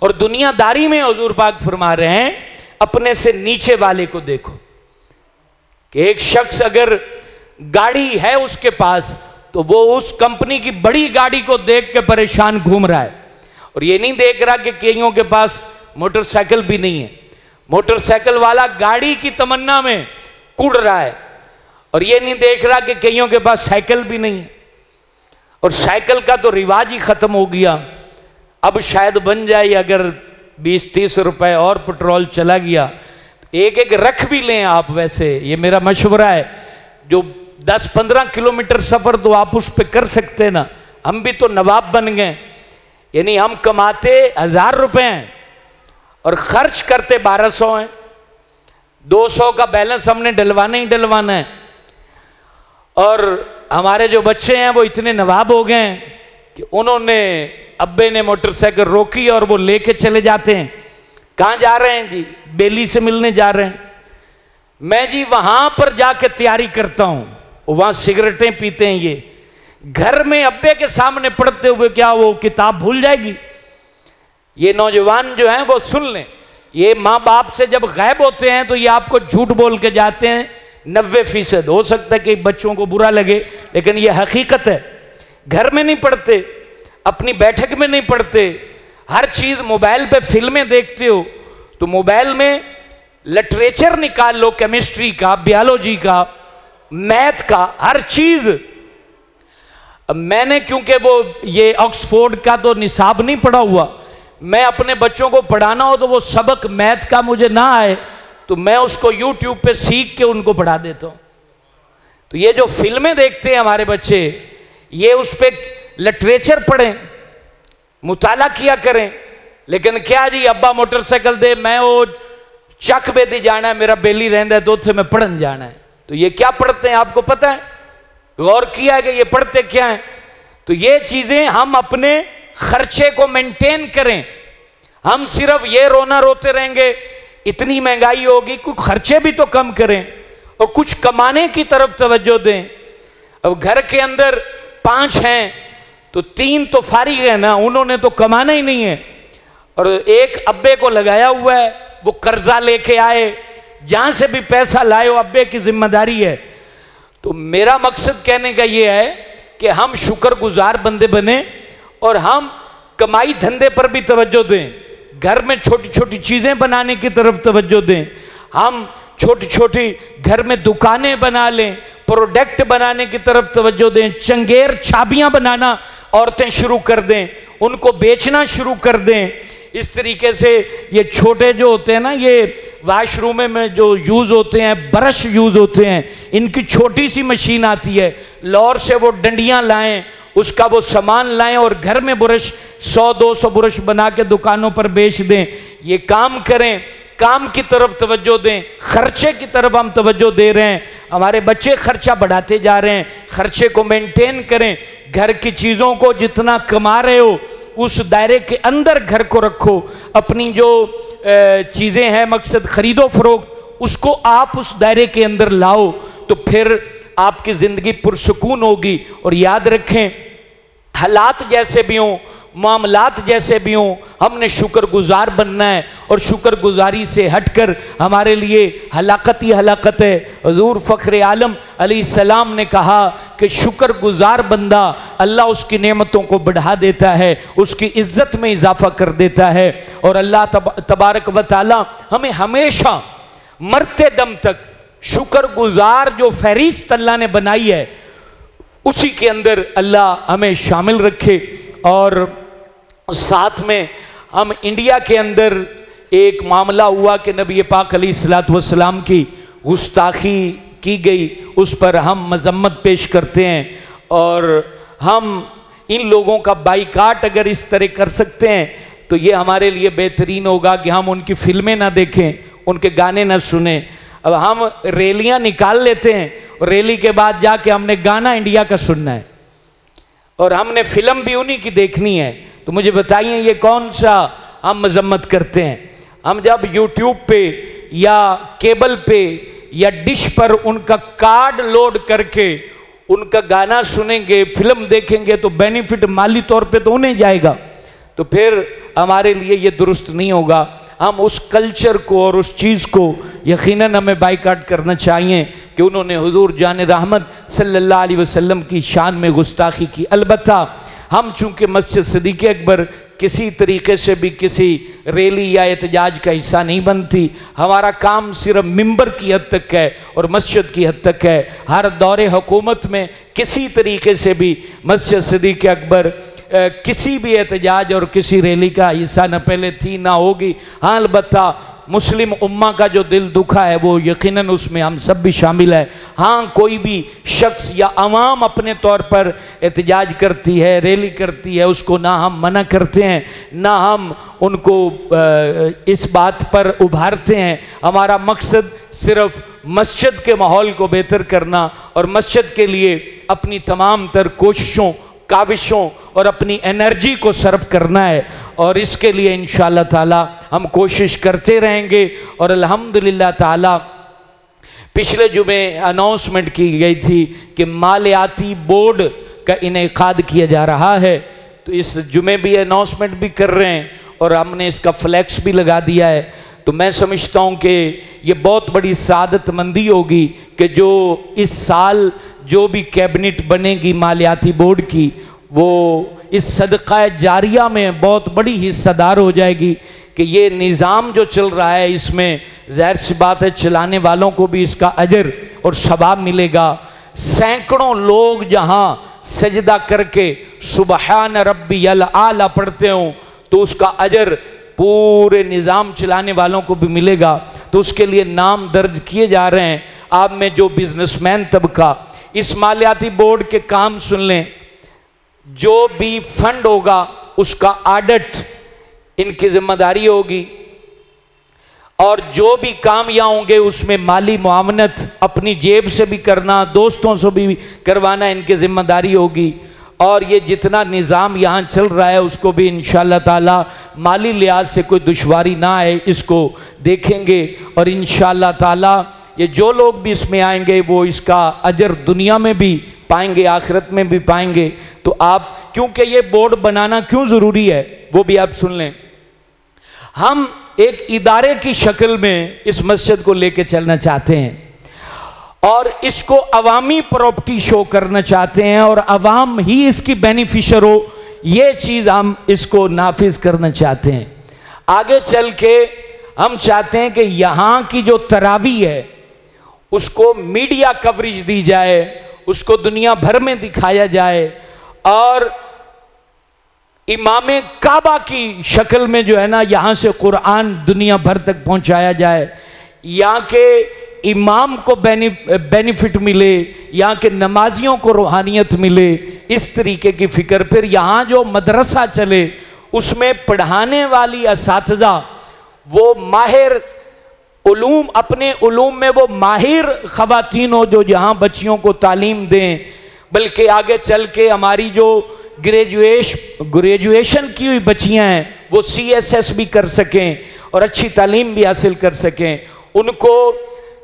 और दुनियादारी में हुजूर पाक फरमा रहे हैं अपने से नीचे वाले को देखो, कि एक शख्स अगर गाड़ी है उसके पास तो वो उस कंपनी की बड़ी गाड़ी को देख के परेशान घूम रहा है, और ये नहीं देख रहा कि कईयों के पास मोटरसाइकिल भी नहीं है। मोटरसाइकिल वाला गाड़ी की तमन्ना में कुड़ रहा है, और ये नहीं देख रहा कि कईयों के पास साइकिल भी नहीं है। और साइकिल का तो रिवाज ही खत्म हो गया। अब शायद बन जाए, अगर 20-30 रुपए और पेट्रोल चला गया, एक एक रख भी लें आप। वैसे ये मेरा मशवरा है, जो 10-15 किलोमीटर सफर तो आप उस पर कर सकते हैं ना। हम भी तो नवाब बन गए, यानी हम कमाते 1000 रुपए हैं और खर्च करते 1200 हैं। 200 का बैलेंस हमने डलवाना ही डलवाना है। और हमारे जो बच्चे हैं वो इतने नवाब हो गए हैं कि उन्होंने, अब्बे ने मोटरसाइकिल रोकी और वो लेके चले जाते हैं। कहाँ जा रहे हैं जी? बेली से मिलने जा रहे हैं। मैं जी वहां पर जाके तैयारी करता हूं, वहां सिगरेटें पीते हैं ये। घर में अब्बे के सामने पढ़ते हुए क्या वो किताब भूल जाएगी? ये नौजवान जो हैं वो सुन लें, ये माँ बाप से जब गायब होते हैं तो ये आपको झूठ बोल के जाते हैं 90%। हो सकता है कि बच्चों को बुरा लगे, लेकिन ये हकीकत है। घर में नहीं पढ़ते, अपनी बैठक में नहीं पढ़ते, हर चीज मोबाइल पे फिल्में देखते हो तो मोबाइल में लिटरेचर निकाल लो, केमिस्ट्री का, बायोलॉजी का, मैथ का, हर चीज। मैंने क्योंकि वो ये ऑक्सफोर्ड का तो निसाब नहीं पढ़ा हुआ, मैं अपने बच्चों को पढ़ाना हो तो वो सबक मैथ का मुझे ना आए तो मैं उसको यूट्यूब पे सीख के उनको पढ़ा देता हूं। तो ये जो फिल्में देखते हैं हमारे बच्चे, ये उस पर लिटरेचर पढ़ें, मुताला किया करें। लेकिन क्या जी, अब्बा मोटरसाइकिल दे, मैं वो चक बेदी जाना है, मेरा बेली रहता है तो उसे मैं पढ़न जाना है। तो ये क्या पढ़ते हैं आपको पता है? गौर किया है कि ये पढ़ते क्या है? तो ये चीजें हम अपने खर्चे को मेंटेन करें। हम सिर्फ ये रोना रोते रहेंगे इतनी महंगाई होगी, कुछ खर्चे भी तो कम करें और कुछ कमाने की तरफ तवज्जो दें। अब घर के अंदर 5 हैं तो 3 तो फारिग है ना, उन्होंने तो कमाना ही नहीं है। और एक अब्बे को लगाया हुआ है, वो कर्जा लेके आए, जहां से भी पैसा लाए वो अब्बे की जिम्मेदारी है। तो मेरा मकसद कहने का ये है कि हम शुक्रगुजार बंदे बने और हम कमाई धंधे पर भी तवज्जो दें, घर में छोटी छोटी चीजें बनाने की तरफ तवज्जो दें। हम छोटी छोटी घर में दुकानें बना लें, प्रोडक्ट बनाने की तरफ तवज्जो दें। चंगेर चाबियां बनाना औरतें शुरू कर दें, उनको बेचना शुरू कर दें। इस तरीके से ये छोटे जो होते हैं ना, ये वाशरूम में जो यूज होते हैं, ब्रश यूज होते हैं, इनकी छोटी सी मशीन आती है, लौर से वो डंडियां लाएं, उसका वो सामान लाएं और घर में ब्रश 100-200 ब्रश बना के दुकानों पर बेच दें। ये काम करें, काम की तरफ तवज्जो दें। खर्चे की तरफ हम तवज्जो दे रहे हैं, हमारे बच्चे खर्चा बढ़ाते जा रहे हैं, खर्चे को मेंटेन करें। घर की चीज़ों को जितना कमा रहे हो उस दायरे के अंदर घर को रखो। अपनी जो चीज़ें हैं, मकसद खरीदो फरोख्त, उसको आप उस दायरे के अंदर लाओ, तो फिर आपकी ज़िंदगी पुरसुकून होगी। और याद रखें, हालात जैसे भी हों, मामलात जैसे भी हों, हमने शुक्रगुजार बनना है। और शुक्रगुजारी से हटकर हमारे लिए हलाकत ही हलाकत है। हुजूर फ़ख्र आलम अलैहिस्सलाम ने कहा कि शुक्रगुजार बंदा, अल्लाह उसकी नेमतों को बढ़ा देता है, उसकी इज्जत में इजाफा कर देता है। और अल्लाह तबारक व तआला हमें हमेशा मरते दम तक शुक्रगुजार जो फहरिस्त अल्लाह ने बनाई है उसी के अंदर अल्लाह हमें शामिल रखे। और साथ में हम इंडिया के अंदर एक मामला हुआ कि नबी पाक अलैहिस्सलातु वस्सलाम की गुस्ताखी की गई, उस पर हम मजम्मत पेश करते हैं। और हम इन लोगों का बाइकाट अगर इस तरह कर सकते हैं तो ये हमारे लिए बेहतरीन होगा कि हम उनकी फिल्में ना देखें, उनके गाने ना सुने। अब हम रैलियां निकाल लेते हैं और रैली के बाद जाके हमने गाना इंडिया का सुनना है और हमने फिल्म भी उन्हीं की देखनी है। तो मुझे बताइए ये कौन सा हम मजम्मत करते हैं? हम जब यूट्यूब पे या केबल पे या डिश पर उनका कार्ड लोड करके उनका गाना सुनेंगे, फिल्म देखेंगे तो बेनिफिट माली तौर पे तो उन्हें जाएगा, तो फिर हमारे लिए ये दुरुस्त नहीं होगा। हम उस कल्चर को और उस चीज़ को यकीनन हमें बाइकाट करना चाहिए कि उन्होंने हुजूर जान रहमत सल्लल्लाहु अलैहि वसल्लम की शान में गुस्ताखी की। अलबत्ता हम चूंकि मस्जिद सिद्दीक़ अकबर किसी तरीके से भी किसी रैली या एहतजाज का हिस्सा नहीं बनती, हमारा काम सिर्फ मिंबर की हद तक है और मस्जिद की हद तक है। हर दौरे हुकूमत में किसी तरीके से भी मस्जिद सिद्दीक़ अकबर किसी भी एहतजाज और किसी रैली का हिस्सा न पहले थी ना होगी। हाँ, अलबत्ता मुस्लिम उम्मा का जो दिल दुखा है वो यकीनन उसमें हम सब भी शामिल है। हाँ, कोई भी शख्स या अवाम अपने तौर पर एहतजाज करती है, रैली करती है, उसको ना हम मना करते हैं ना हम उनको इस बात पर उभारते हैं। हमारा मकसद सिर्फ मस्जिद के माहौल को बेहतर करना और मस्जिद के लिए अपनी तमाम तर कोशिशों, काविशों और एनर्जी एनर्जी को सर्व करना है और इसके लिए इंशाअल्लाह ताला हम कोशिश करते रहेंगे। और अल्हम्दुलिल्लाह ताला पिछले जुमे अनाउंसमेंट की गई थी कि मालियाती बोर्ड का इनेकाद किया जा रहा है, तो इस जुमे भी अनाउंसमेंट भी कर रहे हैं और हमने इसका फ्लैक्स भी लगा दिया है। तो मैं समझता हूँ कि ये बहुत बड़ी सादतमंदी होगी कि जो इस साल जो भी कैबिनेट बनेगी मालियाती बोर्ड की, वो इस सदका जारिया में बहुत बड़ी हिस्सेदार हो जाएगी कि ये निज़ाम जो चल रहा है इसमें ज़ाहिर सी बात है चलाने वालों को भी इसका अजर और सवाब मिलेगा। सैकड़ों लोग जहाँ सजदा करके सुबहान रब्बियल आला पढ़ते हों तो उसका अजर पूरे निज़ाम चलाने वालों को भी मिलेगा। तो उसके लिए नाम दर्ज किए जा रहे हैं। आप में जो बिजनेसमैन तबका इस मालियाती बोर्ड के काम सुन लें, जो भी फंड होगा उसका ऑडिट इनकी जिम्मेदारी होगी और जो भी काम यहाँ होंगे उसमें माली मुआवनत अपनी जेब से भी करना, दोस्तों से भी करवाना इनकी जिम्मेदारी होगी। और ये जितना निज़ाम यहाँ चल रहा है उसको भी इंशाअल्लाह ताला माली लिहाज से कोई दुश्वारी ना आए इसको देखेंगे और इंशाअल्लाह ताला ये जो लोग भी इसमें आएंगे वो इसका अजर दुनिया में भी पाएंगे, आखिरत में भी पाएंगे। तो आप, क्योंकि ये बोर्ड बनाना क्यों ज़रूरी है वो भी आप सुन लें। हम एक इदारे की शक्ल में इस मस्जिद को लेके चलना चाहते हैं और इसको अवामी प्रॉपर्टी शो करना चाहते हैं और अवाम ही इसकी बेनिफिशर हो, ये चीज़ हम इसको नाफिज करना चाहते हैं। आगे चल के हम चाहते हैं कि यहाँ की जो तरावी है उसको मीडिया कवरेज दी जाए, उसको दुनिया भर में दिखाया जाए और इमाम काबा की शक्ल में जो है ना यहाँ से कुरान दुनिया भर तक पहुँचाया जाए। यहाँ के इमाम को बेनिफिट मिले, यहाँ के नमाजियों को रूहानियत मिले, इस तरीके की फ़िक्र। फिर यहाँ जो मदरसा चले उसमें पढ़ाने वाली असातिज़ा वो माहिर उलूम, अपने उलूम में वो माहिर ख़वातीन हो जो यहाँ बच्चियों को तालीम दें, बल्कि आगे चल के हमारी जो ग्रेजुएशन की हुई बच्चियाँ हैं वो CSS भी कर सकें और अच्छी तालीम भी हासिल कर सकें, उनको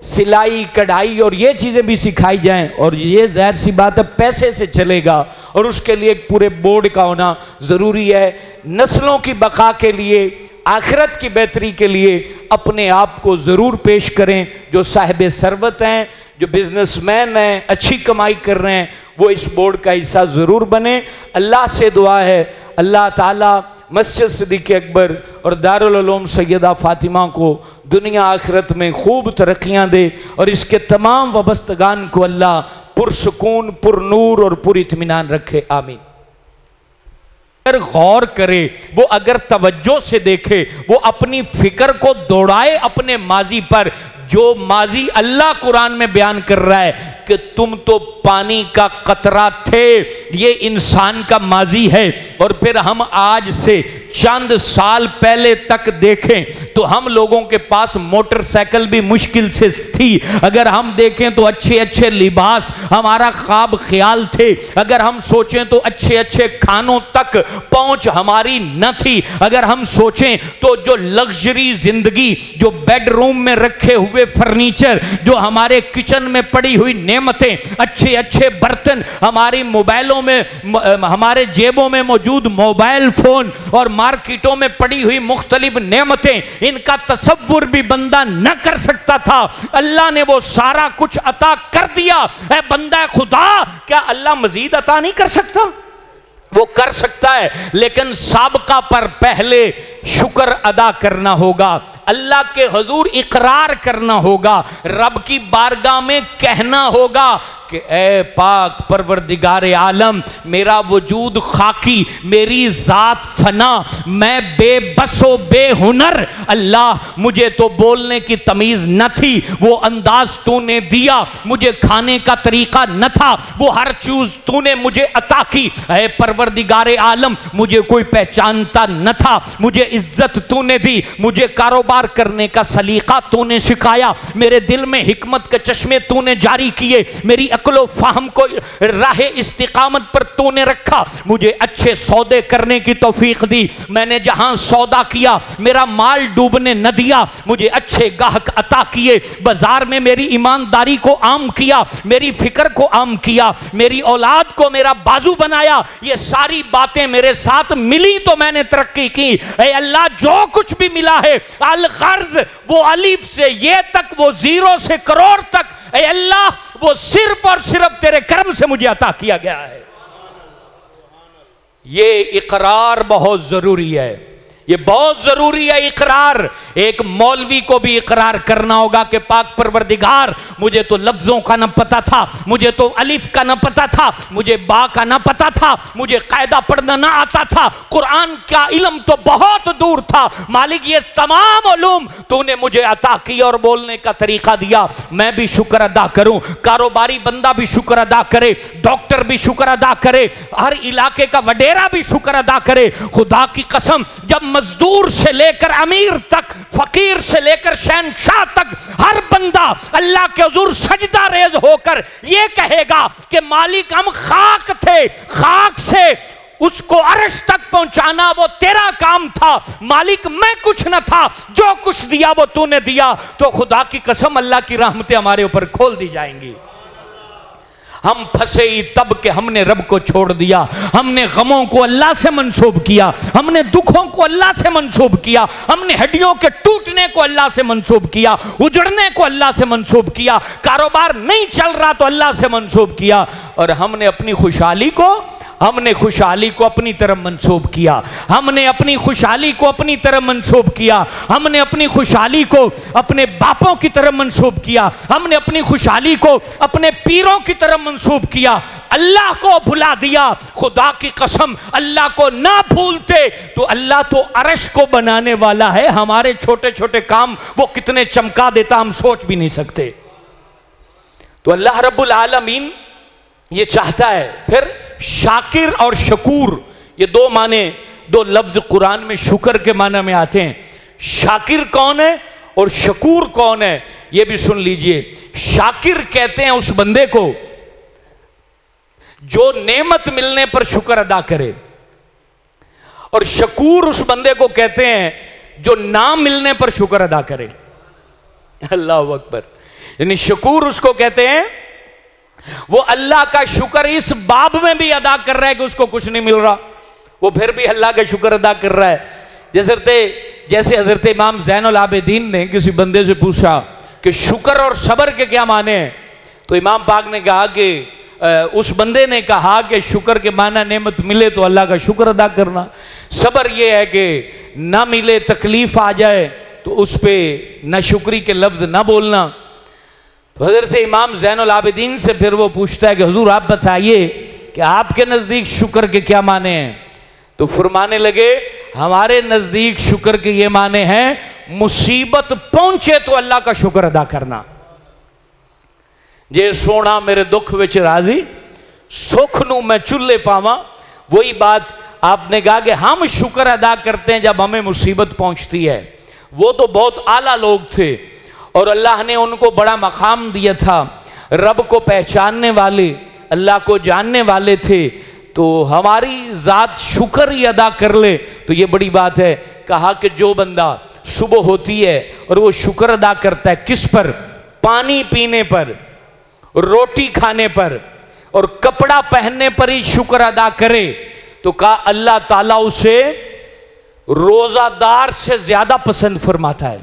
सिलाई कढ़ाई और ये चीज़ें भी सिखाई जाएं। और ये ज़ाहिर सी बात है पैसे से चलेगा और उसके लिए एक पूरे बोर्ड का होना ज़रूरी है। नस्लों की बका के लिए, आखिरत की बेहतरी के लिए अपने आप को ज़रूर पेश करें। जो साहिब सरवत हैं, जो बिजनेसमैन हैं, अच्छी कमाई कर रहे हैं, वो इस बोर्ड का हिस्सा ज़रूर बने। अल्लाह से दुआ है अल्लाह ताला मस्जिद सिद्दीक़ अकबर और दारुल उलूम सैयदा फ़ातिमा को दुनिया आखिरत में खूब तरक्कियाँ दे और इसके तमाम वबस्तगान को अल्लाह पुरसुकून, पुरनूर और पुरित्मीनान रखे। आमीन। अगर गौर करे, वो अगर तवज्जो से देखे, वो अपनी फिक्र को दौड़ाए अपने माजी पर, जो माजी अल्लाह कुरान में बयान कर रहा है कि तुम तो पानी का कतरा थे, ये इंसान का माजी है और फिर हम आज से चंद साल पहले तक देखें तो हम लोगों के पास मोटरसाइकिल भी मुश्किल से थी। अगर हम देखें तो अच्छे अच्छे लिबास हमारा ख्वाब ख्याल थे। अगर हम सोचें तो अच्छे अच्छे खानों तक पहुंच हमारी न थी। अगर हम सोचें तो जो लग्जरी जिंदगी, जो बेडरूम में रखे हुए फर्नीचर, जो हमारे किचन में पड़ी हुई नेमतें, अच्छे अच्छे बर्तन, हमारी मोबाइलों में, हमारे जेबों में मौजूद मोबाइल फोन और मार्केटों में पड़ी हुई मुख्तलिफ नेमतें, इनका तसव्वुर भी बंदा न कर सकता था। अल्लाह ने वो सारा कुछ अता कर दिया। ऐ बंदा खुदा, क्या अल्लाह मजीद अता नहीं कर सकता? वो कर सकता है, लेकिन साबका पर पहले शुक्र अदा करना होगा, अल्लाह के हुजूर इकरार करना होगा, रब की बारगाह में कहना होगा कि ए पाक परवरदिगार आलम, मेरा वजूद खाकी, मेरी जात फना, मैं बेबसो बेहुनर, अल्लाह मुझे तो बोलने की तमीज न थी, वो अंदाज तूने दिया, मुझे खाने का तरीका न था, वो हर चीज तूने मुझे अता की। ए परवरदिगार आलम, मुझे कोई पहचानता न था, मुझे इज्जत तूने दी, मुझे कारोबार करने का सलीका तूने सिखाया, मेरे दिल में हिकमत के चश्मे तूने जारी किए, मेरी अक्लो फाहम को राहे इस्तिकामत पर तूने रखा, मुझे अच्छे सौदे करने की तौफीक दी। मैंने जहां सौदा किया मेरा माल डूबने न दिया, मुझे अच्छे गाहक अता किए, बाजार में मेरी ईमानदारी को आम किया, मेरी फिक्र को आम किया, मेरी औलाद को मेरा बाजू बनाया। ये सारी बातें मेरे साथ मिली तो मैंने तरक्की की। ऐ अल्लाह, जो कुछ भी मिला है, अल गर्ज, वो अलिफ से ये तक, वो जीरो से करोड़ तक, ऐ अल्लाह वो सिर्फ और सिर्फ तेरे कर्म से मुझे अता किया गया है। ये इकरार बहुत जरूरी है, ये बहुत जरूरी है इकरार। एक मौलवी को भी इकरार करना होगा कि पाक परवरदिगार, मुझे तो लफ्जों का न पता था, मुझे तो अलिफ का न पता था, मुझे बा का न पता था, मुझे कायदा पढ़ना न आता था, कुरान का इल्म तो बहुत दूर था। मालिक, ये तमाम उलूम तूने मुझे अता किया और बोलने का तरीका दिया, मैं भी शुक्र अदा करूं, कारोबारी बंदा भी शुक्र अदा करे, डॉक्टर भी शुक्र अदा करे, हर इलाके का वडेरा भी शुक्र अदा करे। खुदा की कसम, जब मजदूर से लेकर अमीर तक, फकीर से लेकर शहंशाह तक, हर बंदा अल्लाह के हुजूर सजदा रेज होकर यह कहेगा कि मालिक, हम खाक थे, खाक से उसको अर्श तक पहुंचाना वो तेरा काम था, मालिक मैं कुछ न था, जो कुछ दिया वो तूने दिया, तो खुदा की कसम अल्लाह की रहमतें हमारे ऊपर खोल दी जाएंगी। हम फंसे ही तब के हमने रब को छोड़ दिया, हमने गमों को अल्लाह से मंसूब किया, हमने दुखों को अल्लाह से मंसूब किया, हमने हड्डियों के टूटने को अल्लाह से मंसूब किया, उजड़ने को अल्लाह से मंसूब किया, कारोबार नहीं चल रहा तो अल्लाह से मंसूब किया, और हमने अपनी खुशहाली को अपनी तरफ मंसूब किया, हमने अपनी खुशहाली को अपनी तरफ मंसूब किया, हमने अपनी खुशहाली को अपने बापों की तरफ मंसूब किया, हमने अपनी खुशहाली को अपने पीरों की तरफ मंसूब किया, अल्लाह को भुला दिया। खुदा की कसम, अल्लाह को ना भूलते तो अल्लाह तो अर्श को बनाने वाला है, हमारे छोटे छोटे काम वो कितने चमका देता हम सोच भी नहीं सकते। तो अल्लाह रब्बुल आलमीन ये चाहता है। फिर शाकिर और शकूर, ये दो माने, दो लफ्ज कुरान में शुक्र के माना में आते हैं। शाकिर कौन है और शकूर कौन है, ये भी सुन लीजिए। शाकिर कहते हैं उस बंदे को जो नेमत मिलने पर शुक्र अदा करे, और शकूर उस बंदे को कहते हैं जो ना मिलने पर शुक्र अदा करे। अल्लाह अकबर। यानी शकूर उसको कहते हैं वो अल्लाह का शुक्र इस बाब में भी अदा कर रहा है कि उसको कुछ नहीं मिल रहा, वो फिर भी अल्लाह का शुक्र अदा कर रहा है। जैसे हजरत इमाम ज़ैनुल आबिदीन ने किसी बंदे से पूछा कि शुक्र और सब्र के क्या माने हैं, तो इमाम पाक ने कहा कि उस बंदे ने कहा कि शुक्र के माना नेमत मिले तो अल्लाह का शुक्र अदा करना, सब्र यह है कि ना मिले, तकलीफ आ जाए तो उस पर नाशुक्री के लफ्ज ना बोलना। तो हज़रत इमाम ज़ैनुल आबिदीन से फिर वो पूछता है कि हुजूर आप बताइए कि आपके नज़दीक शुक्र के क्या माने हैं, तो फरमाने लगे हमारे नज़दीक शुक्र के ये माने हैं मुसीबत पहुंचे तो अल्लाह का शुक्र अदा करना। जे सोना मेरे दुख विच राजी, सुख नू मैं चुल्ले पावा, वही बात आपने कहा कि हम शुक्र अदा करते हैं जब हमें मुसीबत पहुंचती है। वो तो बहुत आला लोग थे और अल्लाह ने उनको बड़ा मकाम दिया था, रब को पहचानने वाले, अल्लाह को जानने वाले थे। तो हमारी ज़ात शुक्र ही अदा कर ले तो ये बड़ी बात है। कहा कि जो बंदा सुबह होती है और वो शुक्र अदा करता है, किस पर? पानी पीने पर, रोटी खाने पर और कपड़ा पहनने पर ही शुक्र अदा करे, तो कहा अल्लाह ताला उसे रोजादार से ज्यादा पसंद फरमाता है।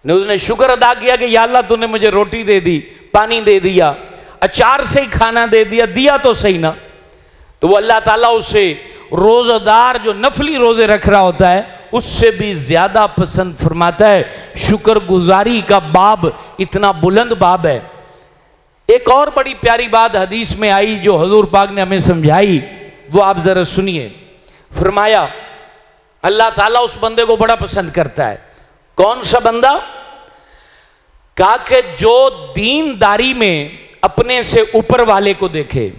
उसने शुक्र अदा किया कि या अल्लाह तूने मुझे रोटी दे दी, पानी दे दिया, अचार से ही खाना दे दिया, दिया तो सही ना। तो वो अल्लाह ताला उसे रोजादार जो नफली रोजे रख रहा होता है उससे भी ज्यादा पसंद फरमाता है। शुक्रगुजारी का बाब इतना बुलंद बाब है। एक और बड़ी प्यारी बात हदीस में आई जो हजूर पाक ने हमें समझाई, वो आप जरा सुनिए। फरमाया अल्लाह ताला उस बंदे को बड़ा पसंद करता है। कौन सा बंदा? कहा कि जो दीनदारी में अपने से ऊपर वाले को देखे,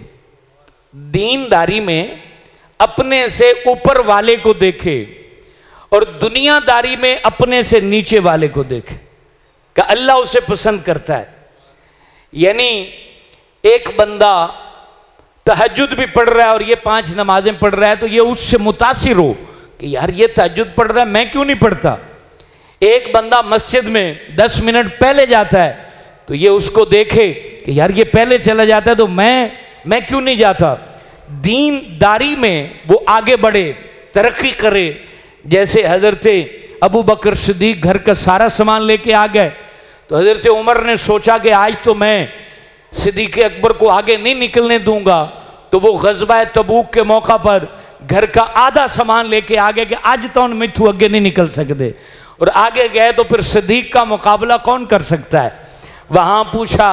दीनदारी में अपने से ऊपर वाले को देखे और दुनियादारी में अपने से नीचे वाले को देखे, कि अल्लाह उसे पसंद करता है। यानी एक बंदा तहज्जुद भी पढ़ रहा है और ये 5 नमाजें पढ़ रहा है तो ये उससे मुतासिर हो कि यार ये तहज्जुद पढ़ रहा है, मैं क्यों नहीं पढ़ता। एक बंदा मस्जिद में 10 मिनट पहले जाता है तो ये उसको देखे कि यार ये पहले चला जाता है तो मैं क्यों नहीं जाता। दीनदारी में वो आगे बढ़े, तरक्की करे। जैसे हजरत अबू बकर सिद्दीक घर का सारा सामान लेके आ गए तो हजरत उमर ने सोचा कि आज तो मैं सिद्दीक अकबर को आगे नहीं निकलने दूंगा। तो वो ग़ज़वा तबूक के मौका पर घर का आधा सामान लेके आ गए कि आज तो मिथु आगे नहीं निकल सकते। और आगे गए तो फिर सिद्दीक का मुकाबला कौन कर सकता है। वहां पूछा,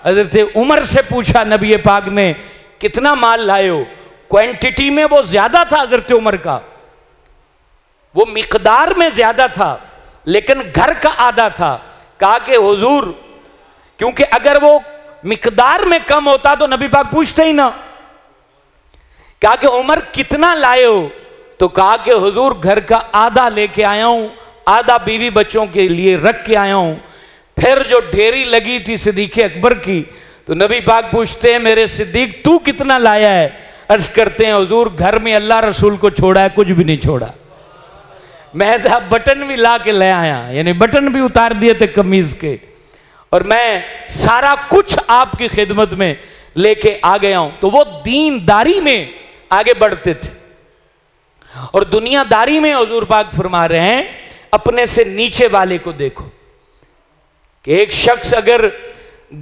हजरत उमर से पूछा नबी पाक ने कितना माल लाए हो। क्वांटिटी में वो ज्यादा था हजरत उमर का, वो मिकदार में ज्यादा था लेकिन घर का आधा था। कहा कि हुजूर, क्योंकि अगर वो मिकदार में कम होता तो नबी पाक पूछते ही ना। कहा कि उमर कितना लाए हो? तो कहा कि हुजूर घर का आधा लेके आया हूं, आधा बीवी बच्चों के लिए रख के आया हूं। फिर जो ढेरी लगी थी सिद्दीक अकबर की तो नबी पाक पूछते हैं मेरे सिद्दीक तू कितना लाया है? अर्ज करते हैं हुजूर घर में अल्लाह रसूल को छोड़ा है, कुछ भी नहीं छोड़ा। मैं बटन भी ला के ले आया, यानी बटन भी उतार दिए थे कमीज के, और मैं सारा कुछ आपकी खिदमत में लेके आ गया हूं। तो वो दीनदारी में आगे बढ़ते थे और दुनियादारी में हुजूर पाक फरमा रहे हैं अपने से नीचे वाले को देखो। कि एक शख्स अगर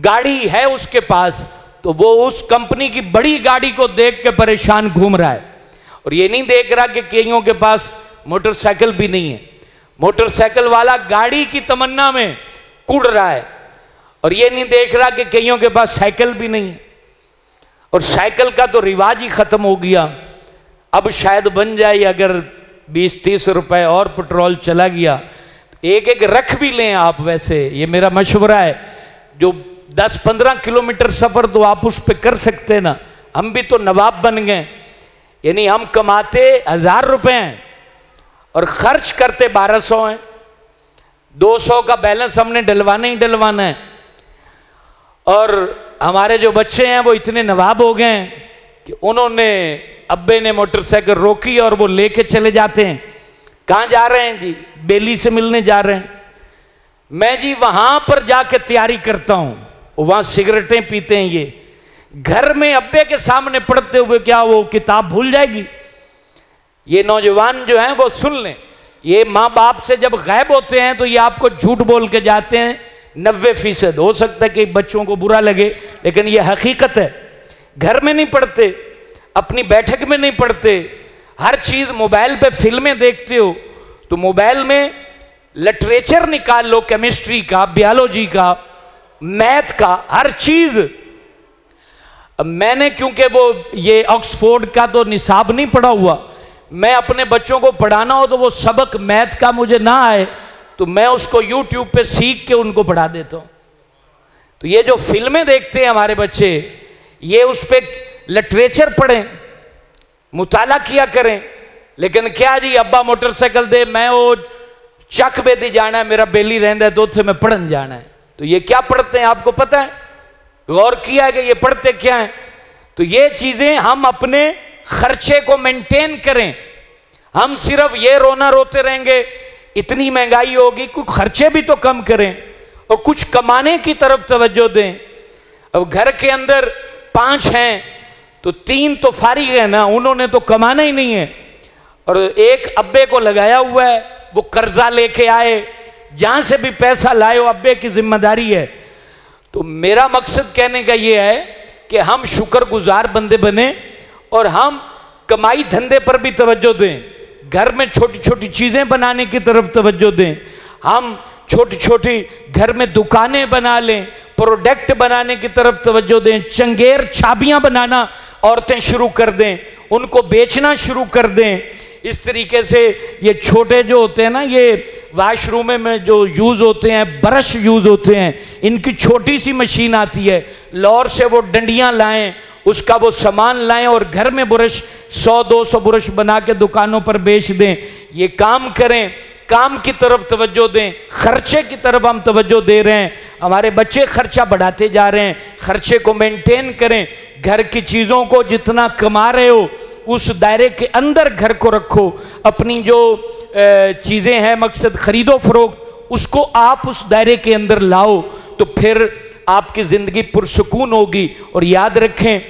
गाड़ी है उसके पास तो वो उस कंपनी की बड़ी गाड़ी को देख के परेशान घूम रहा है और ये नहीं देख रहा कि कईयों के पास मोटरसाइकिल भी नहीं है। मोटरसाइकिल वाला गाड़ी की तमन्ना में कूद रहा है और ये नहीं देख रहा कि कईयों के पास साइकिल भी नहीं है। और साइकिल का तो रिवाज ही खत्म हो गया। अब शायद बन जाए, अगर 20-30 रुपए और पेट्रोल चला गया एक एक रख भी लें आप। वैसे ये मेरा मशवरा है, जो 10-15 किलोमीटर सफर तो आप उस पर कर सकते ना। हम भी तो नवाब बन गए, यानी हम कमाते 1000 रुपए हैं और खर्च करते 1200 हैं। 200 का बैलेंस हमने डलवाना ही डलवाना है। और हमारे जो बच्चे हैं वो इतने नवाब हो गए हैं कि उन्होंने, अब्बे ने मोटरसाइकिल रोकी और वो लेके चले जाते हैं। कहाँ जा रहे हैं जी? बेली से मिलने जा रहे हैं। मैं जी वहां पर जाके तैयारी करता हूं, वहां सिगरेटें पीते हैं। ये घर में अब्बे के सामने पढ़ते हुए क्या वो किताब भूल जाएगी? ये नौजवान जो हैं वो सुन लें, ये माँ बाप से जब गायब होते हैं तो ये आपको झूठ बोल के जाते हैं 90%। हो सकता है कि बच्चों को बुरा लगे लेकिन ये हकीकत है। घर में नहीं पढ़ते, अपनी बैठक में नहीं पढ़ते, हर चीज मोबाइल पे फिल्में देखते हो तो मोबाइल में लिटरेचर निकाल लो, केमिस्ट्री का, बायोलॉजी का, मैथ का, हर चीज। मैंने क्योंकि वो ये ऑक्सफोर्ड का तो निसाब नहीं पढ़ा हुआ, मैं अपने बच्चों को पढ़ाना हो तो वो सबक मैथ का मुझे ना आए तो मैं उसको यूट्यूब पे सीख के उनको पढ़ा देता हूं। तो ये जो फिल्में देखते हैं हमारे बच्चे, ये उस पर लिटरेचर पढ़ें, मुताला किया करें। लेकिन क्या जी अब्बा मोटरसाइकिल दे, मैं वो चक बेदी जाना है, मेरा बेली रहता है तो उत्थे मैं पढ़न जाना है। तो ये क्या पढ़ते हैं आपको पता है? गौर किया है कि ये पढ़ते क्या है? तो ये चीजें हम अपने खर्चे को मेंटेन करें। हम सिर्फ ये रोना रोते रहेंगे इतनी महंगाई होगी, कुछ खर्चे भी तो कम करें और कुछ कमाने की तरफ तवज्जो दें। अब घर के अंदर 5 हैं तो 3 तो फारिग है ना, उन्होंने तो कमाना ही नहीं है, और एक अब्बे को लगाया हुआ है, वो कर्जा लेके आए, जहां से भी पैसा लाए वो अब्बे की जिम्मेदारी है। तो मेरा मकसद कहने का ये है कि हम शुक्रगुजार बंदे बने और हम कमाई धंधे पर भी तवज्जो दें, घर में छोटी छोटी चीजें बनाने की तरफ तवज्जो दें। हम छोटी छोटी घर में दुकानें बना लें, प्रोडक्ट बनाने की तरफ तवज्जो दें। चंगेर चाबियां बनाना औरतें शुरू कर दें, उनको बेचना शुरू कर दें। इस तरीके से ये छोटे जो होते हैं ना, ये वाशरूम में जो यूज होते हैं, ब्रश यूज होते हैं, इनकी छोटी सी मशीन आती है, लौर से वो डंडियां लाएं, उसका वो सामान लाएं और घर में ब्रश 100-200 ब्रश बना के दुकानों पर बेच दें। ये काम करें, काम की तरफ तवज्जो दें। खर्चे की तरफ हम तवज्जो दे रहे हैं, हमारे बच्चे खर्चा बढ़ाते जा रहे हैं, खर्चे को मेंटेन करें। घर की चीज़ों को जितना कमा रहे हो उस दायरे के अंदर घर को रखो। अपनी जो चीज़ें हैं, मकसद खरीदो फरोख्त, उसको आप उस दायरे के अंदर लाओ, तो फिर आपकी ज़िंदगी पुरसुकून होगी। और याद रखें,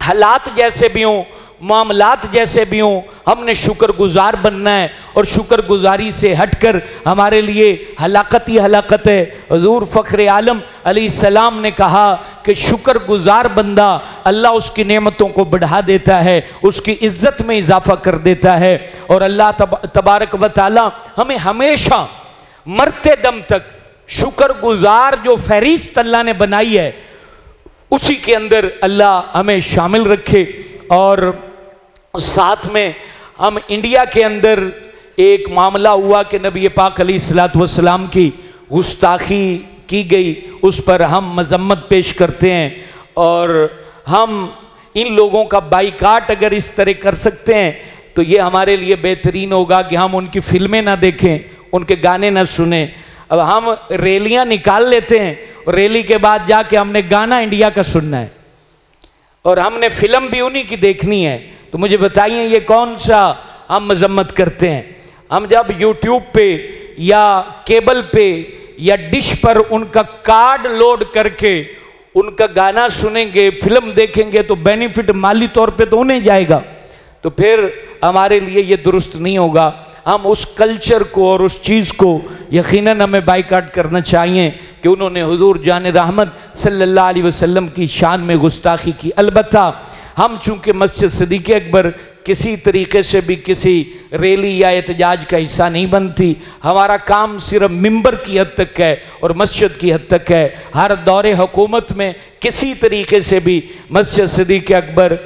हालात जैसे भी हों, मामलात जैसे भी हों, हमने शुक्रगुजार बनना है। और शुक्रगुजारी से हटकर हमारे लिए हलाकत ही हलाकत है। हुज़ूर फ़ख्र आलम अलैहिस्सलाम ने कहा कि शुक्रगुजार बंदा अल्लाह उसकी नेमतों को बढ़ा देता है, उसकी इज्जत में इजाफा कर देता है। और अल्लाह तबारक व तआला हमें हमेशा मरते दम तक शुक्रगुजार जो फहरिस्त अल्लाह ने बनाई है उसी के अंदर अल्लाह हमें शामिल रखे। और साथ में हम इंडिया के अंदर एक मामला हुआ कि नबी पाक अलैहिस्सलातु वस्सलाम की गुस्ताखी की गई, उस पर हम मजम्मत पेश करते हैं। और हम इन लोगों का बाइकाट अगर इस तरह कर सकते हैं तो ये हमारे लिए बेहतरीन होगा कि हम उनकी फिल्में ना देखें, उनके गाने ना सुने। अब हम रैलियां निकाल लेते हैं और रैली के बाद जाके हमने गाना इंडिया का सुनना है और हमने फिल्म भी उन्हीं की देखनी है। तो मुझे बताइए ये कौन सा हम मजम्मत करते हैं? हम जब यूट्यूब पे या केबल पे या डिश पर उनका कार्ड लोड करके उनका गाना सुनेंगे, फिल्म देखेंगे, तो बेनिफिट माली तौर पे तो उन्हें जाएगा, तो फिर हमारे लिए ये दुरुस्त नहीं होगा। हम उस कल्चर को और उस चीज़ को यकीनन हमें बाइकाट करना चाहिए कि उन्होंने हुजूर जान रहमत सल्लल्लाहु अलैहि वसल्लम की शान में गुस्ताखी की। अलबत्ता हम चूंकि मस्जिद सिद्दीक़ अकबर किसी तरीके से भी किसी रैली या एहतजाज का हिस्सा नहीं बनती, हमारा काम सिर्फ मिंबर की हद तक है और मस्जिद की हद तक है। हर दौरे हुकूमत में किसी तरीके से भी मस्जिद सिद्दीक़ अकबर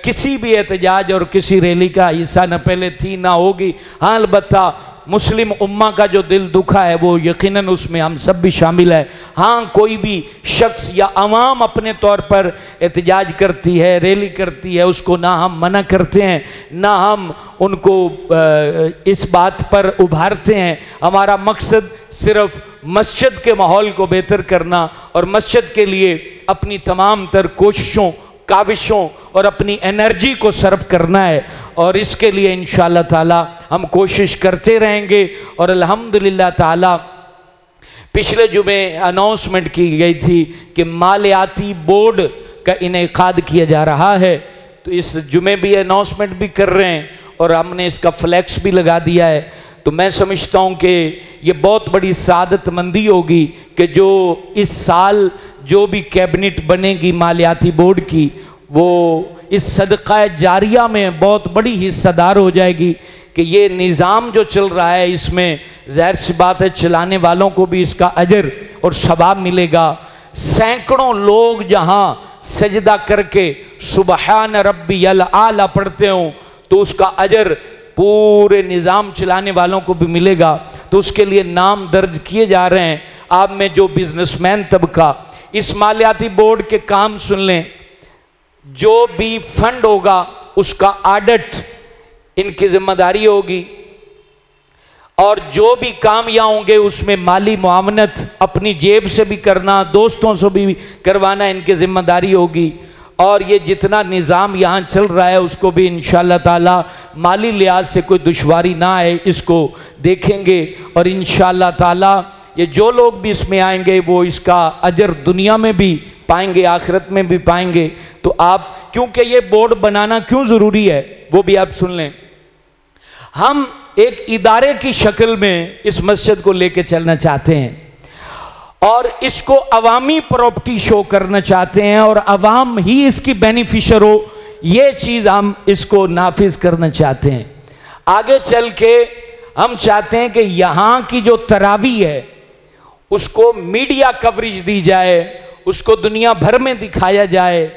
किसी भी एहतजाज और किसी रैली का हिस्सा न पहले थी ना होगी। हाँ, अलबत्ता मुस्लिम उम्मा का जो दिल दुखा है वो यकीनन उसमें हम सब भी शामिल है। हाँ, कोई भी शख्स या अवाम अपने तौर पर एहतजाज करती है, रैली करती है, उसको ना हम मना करते हैं ना हम उनको इस बात पर उभारते हैं। हमारा मकसद सिर्फ मस्जिद के माहौल को बेहतर करना और मस्जिद के लिए अपनी तमाम तर कोशिशों, काविशों और एनर्जी एनर्जी को सर्व करना है। और इसके लिए इंशाअल्लाह ताला हम कोशिश करते रहेंगे। और अल्हम्दुलिल्लाह ताला पिछले जुमे अनाउंसमेंट की गई थी कि मालियाती बोर्ड का इनेकाद किया जा रहा है, तो इस जुमे भी अनाउंसमेंट भी कर रहे हैं और हमने इसका फ्लैक्स भी लगा दिया है। तो मैं समझता हूँ कि ये बहुत बड़ी सादतमंदी होगी कि जो इस साल जो भी कैबिनेट बनेगी मालियाती बोर्ड की, वो इस सदका जारिया में बहुत बड़ी हिस्सेदार हो जाएगी कि ये निज़ाम जो चल रहा है इसमें ज़ाहिर सी बात है चलाने वालों को भी इसका अजर और सवाब मिलेगा। सैकड़ों लोग जहाँ सजदा करके सुबहान रब्बियल आला पढ़ते हों तो उसका अजर पूरे निज़ाम चलाने वालों को भी मिलेगा। तो उसके लिए नाम दर्ज किए जा रहे हैं। आप में जो बिजनेसमैन तबका इस मालियाती बोर्ड के काम सुन लें, जो भी फंड होगा उसका ऑडिट इनकी जिम्मेदारी होगी, और जो भी काम यहाँ होंगे उसमें माली मुआवनत अपनी जेब से भी करना, दोस्तों से भी करवाना इनकी जिम्मेदारी होगी। और ये जितना निज़ाम यहाँ चल रहा है उसको भी इंशाअल्लाह ताला माली लिहाज से कोई दुश्वारी ना आए, इसको देखेंगे। और इंशाअल्लाह ताला ये जो लोग भी इसमें आएंगे वो इसका अजर दुनिया में भी पाएंगे, आखिरत में भी पाएंगे। तो आप, क्योंकि ये बोर्ड बनाना क्यों ज़रूरी है वो भी आप सुन लें। हम एक इदारे की शक्ल में इस मस्जिद को लेके चलना चाहते हैं और इसको अवामी प्रॉपर्टी शो करना चाहते हैं और अवाम ही इसकी बेनिफिशर हो, ये चीज़ हम इसको नाफिज करना चाहते हैं। आगे चल के हम चाहते हैं कि यहाँ की जो तरावी है उसको मीडिया कवरेज दी जाए, उसको दुनिया भर में दिखाया जाए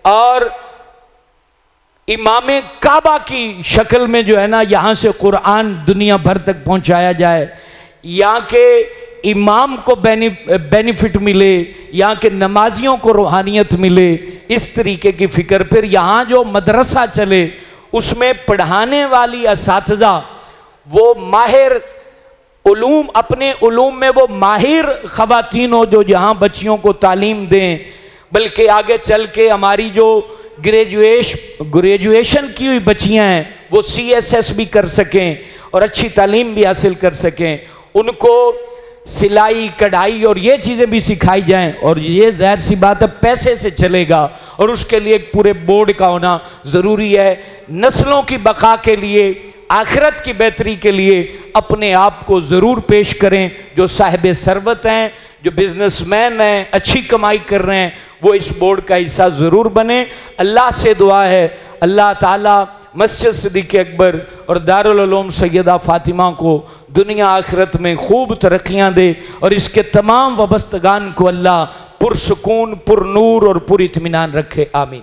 और इमाम काबा की शक्ल में जो है ना यहाँ से कुरान दुनिया भर तक पहुँचाया जाए, यहाँ के इमाम को बेनिफिट मिले, यहाँ के नमाजियों को रूहानियत मिले, इस तरीके की फ़िक्र। फिर यहाँ जो मदरसा चले उसमें पढ़ाने वाली असातिज़ा वो माहिर उलूम, अपने उलूम में वो माहिर ख़वातीन हो जो यहाँ बच्चियों को तालीम दें, बल्कि आगे चल के हमारी जो ग्रेजुएशन की हुई बच्चियाँ हैं वो CSS भी कर सकें और अच्छी तालीम भी हासिल कर सकें, उनको सिलाई कढ़ाई और ये चीज़ें भी सिखाई जाएं। और ये ज़ाहिर सी बात है पैसे से चलेगा और उसके लिए एक पूरे बोर्ड का होना ज़रूरी है। नस्लों की बका के लिए, आखिरत की बेहतरी के लिए अपने आप को ज़रूर पेश करें। जो साहिब सरवत हैं, जो बिजनेसमैन हैं, अच्छी कमाई कर रहे हैं, वो इस बोर्ड का हिस्सा ज़रूर बने। अल्लाह से दुआ है अल्लाह ताला मस्जिद सिद्दीक़ अकबर और दारुल उलूम सैयदा फ़ातिमा को दुनिया आखिरत में खूब तरक्कियाँ दे और इसके तमाम वबस्तगान को अल्लाह पुरसुकून, पुरनूर और पुर इत्मीनान रखे। आमीन।